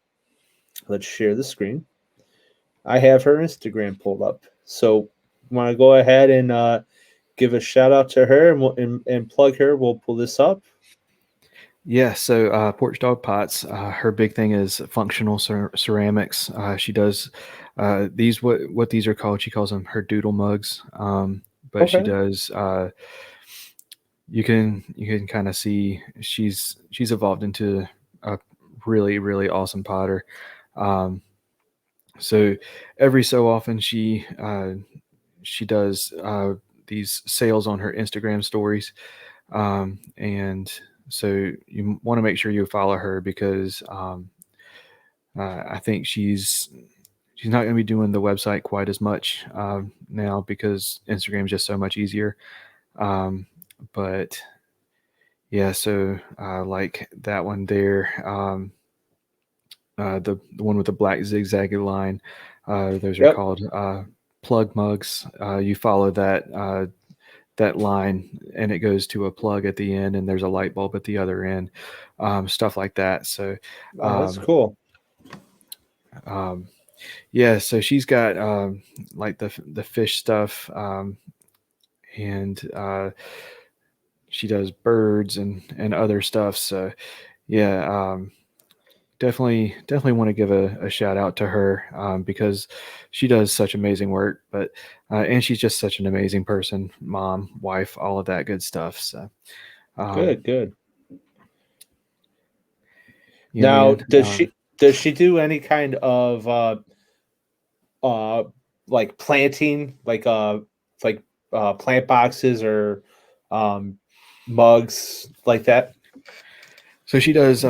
let's share the screen. I have her Instagram pulled up. So want to go ahead and give a shout out to her and plug her. We'll pull this up. Yeah, so Porch Dog Pots, her big thing is functional ceramics. She does these what these are called. She calls them her doodle mugs. But she does. You can kind of see she's evolved into a really really awesome potter. So every so often she does these sales on her Instagram stories, and so you want to make sure you follow her because I think she's not going to be doing the website quite as much now because Instagram is just so much easier. But yeah, so like that one there, the one with the black zigzaggy line, those are called plug mugs. You follow that line and it goes to a plug at the end and there's a light bulb at the other end, stuff like that. So that's cool. Yeah, so she's got like the fish stuff, and she does birds and other stuff. So yeah, definitely want to give a shout out to her because she does such amazing work. But and she's just such an amazing person, mom, wife, all of that good stuff. So good. Yeah, Now, man. does she do any kind of like planting, like plant boxes or mugs like that? So she does.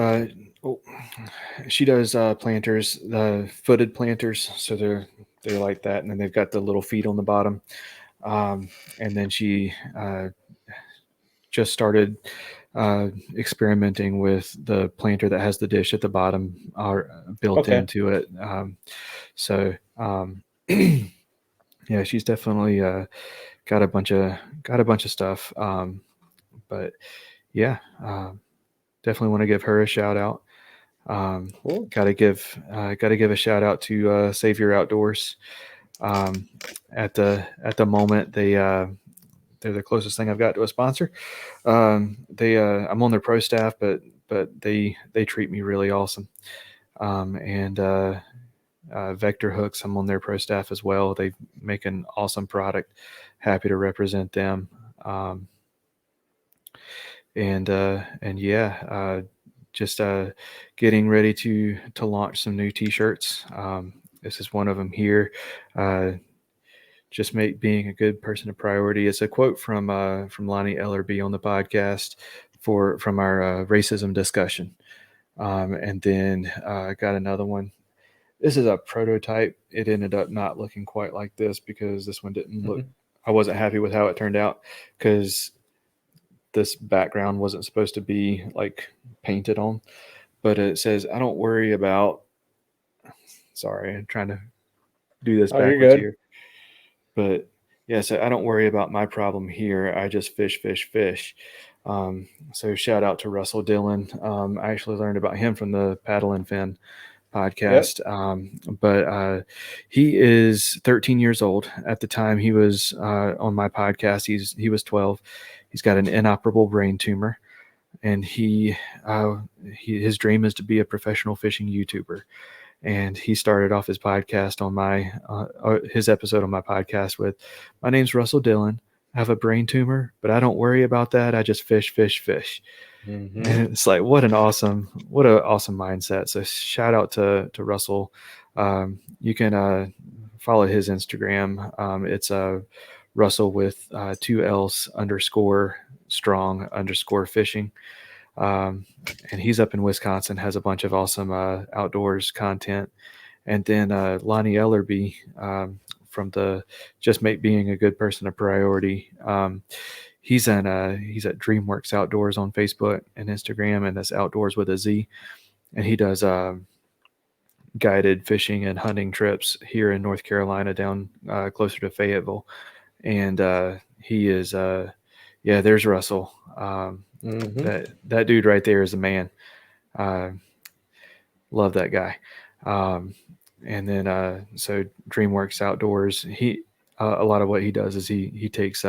She does planters, the footed planters. So they're like that, and then they've got the little feet on the bottom. And then she just started experimenting with the planter that has the dish at the bottom built into it. So yeah, she's definitely got a bunch of stuff. But yeah, definitely want to give her a shout out. Cool. Got to give a shout out to Save Your Outdoors. At the moment, they're the closest thing I've got to a sponsor. I'm on their pro staff, but they treat me really awesome. And Vector Hooks, I'm on their pro staff as well. They make an awesome product. Happy to represent them. And yeah, just getting ready to launch some new t-shirts. This is one of them here. Just make being a good person a priority. It's a quote from Lonnie Ellerby on the podcast from our racism discussion. And then I got another one. This is a prototype. It ended up not looking quite like this because this one didn't look. I wasn't happy with how it turned out because this background wasn't supposed to be like painted on, but it says, I don't worry about, sorry, I'm trying to do this You're backwards good. here. But yeah, so I don't worry about my problem here. I just fish. So shout out to Russell Dillon. I actually learned about him from the Paddle and Fin podcast. But he is 13 years old. At the time he was on my podcast, he was 12. He's got an inoperable brain tumor, and his dream is to be a professional fishing YouTuber. And he started off his podcast on his episode on my podcast with, "My name's Russell Dillon. I have a brain tumor, but I don't worry about that. I just fish." Mm-hmm. And it's like, what an awesome mindset. So shout out to Russell. You can follow his Instagram. It's Russell with 2 L's _strong_fishing. And he's up in Wisconsin, has a bunch of awesome outdoors content. And then Lonnie Ellerby from the Just Make Being a Good Person a Priority. He's at DreamWorks Outdoors on Facebook and Instagram, and that's Outdoors with a Z. And he does guided fishing and hunting trips here in North Carolina, down closer to Fayetteville. And he is, there's Russell. That dude right there is a man. Love that guy. And then so DreamWorks Outdoors, he a lot of what he does is he takes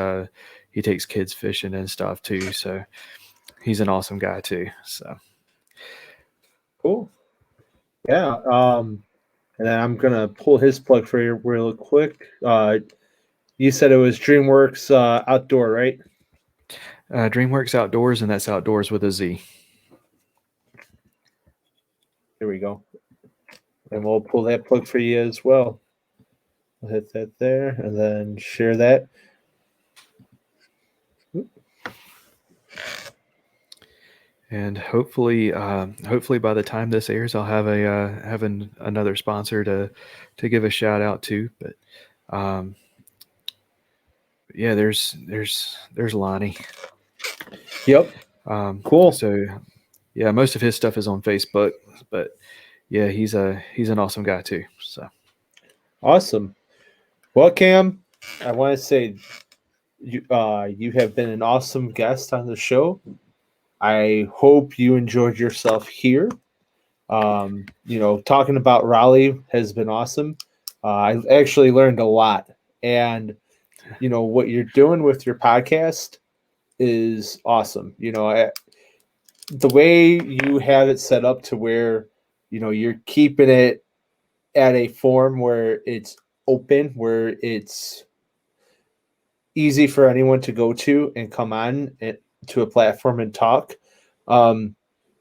kids fishing and stuff too. So he's an awesome guy too. So Cool. Yeah. And then I'm gonna pull his plug for you real quick. You said it was DreamWorks Outdoor, right? DreamWorks Outdoors, and that's Outdoors with a Z. There we go. And we'll pull that plug for you as well. We'll hit that there and then share that. And hopefully by the time this airs, I'll have another sponsor to give a shout out to. But yeah, there's Lonnie. Yep. Cool. So yeah, most of his stuff is on Facebook, but yeah, he's an awesome guy too. So awesome. Well, Cam, I want to say you have been an awesome guest on the show. I hope you enjoyed yourself here. Talking about Raleigh has been awesome. I actually learned a lot, and what you're doing with your podcast is awesome. The way you have it set up to where you're keeping it at a form where it's open, where it's easy for anyone to go to and come on to a platform and talk.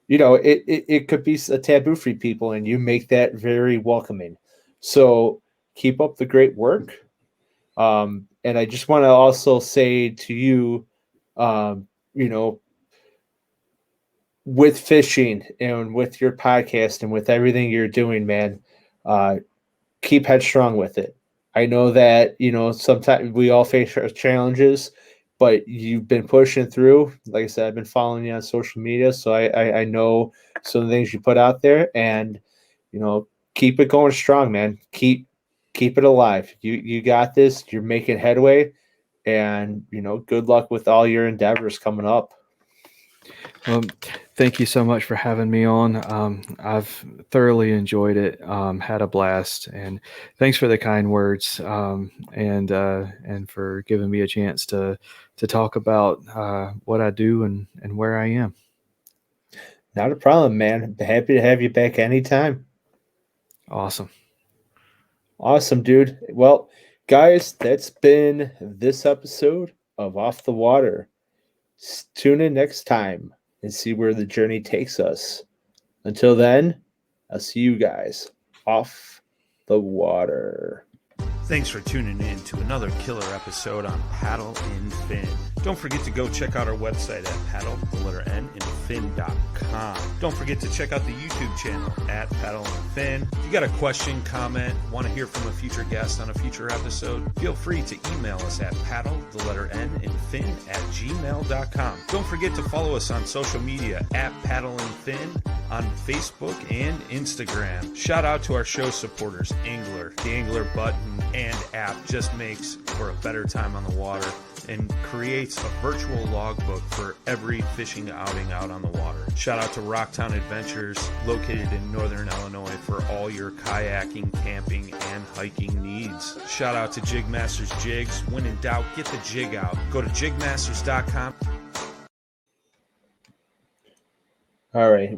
It could be a taboo free people, and you make that very welcoming. So keep up the great work. And I just want to also say to you, with fishing and with your podcast and with everything you're doing, man, keep headstrong with it. I know that, sometimes we all face our challenges, but you've been pushing through. Like I said, I've been following you on social media, so I know some of the things you put out there, and, keep it going strong, man. Keep it alive. You got this. You're making headway, and, good luck with all your endeavors coming up. Well, thank you so much for having me on. I've thoroughly enjoyed it. Had a blast, and thanks for the kind words, and for giving me a chance to talk about what I do and where I am. Not a problem, man. Happy to have you back anytime. Awesome, dude. Well, guys, that's been this episode of Off the Water. Tune in next time and see where the journey takes us. Until then, I'll see you guys off the water. Thanks for tuning in to another killer episode on Paddle and Fin. Don't forget to go check out our website at paddle_and fin.com. Don't forget to check out the YouTube channel at Paddle and Fin. If you got a question, comment, want to hear from a future guest on a future episode, feel free to email us at paddle_and fin@gmail.com. Don't forget to follow us on social media at Paddle and Fin on Facebook and Instagram. Shout out to our show supporters, Angler. The Angler button and app just makes for a better time on the water and creates a virtual logbook for every fishing outing out on the water. Shout out to Rocktown Adventures, located in Northern Illinois, for all your kayaking, camping, and hiking needs. Shout out to Jigmasters Jigs. When in doubt, get the jig out. Go to jigmasters.com. All right.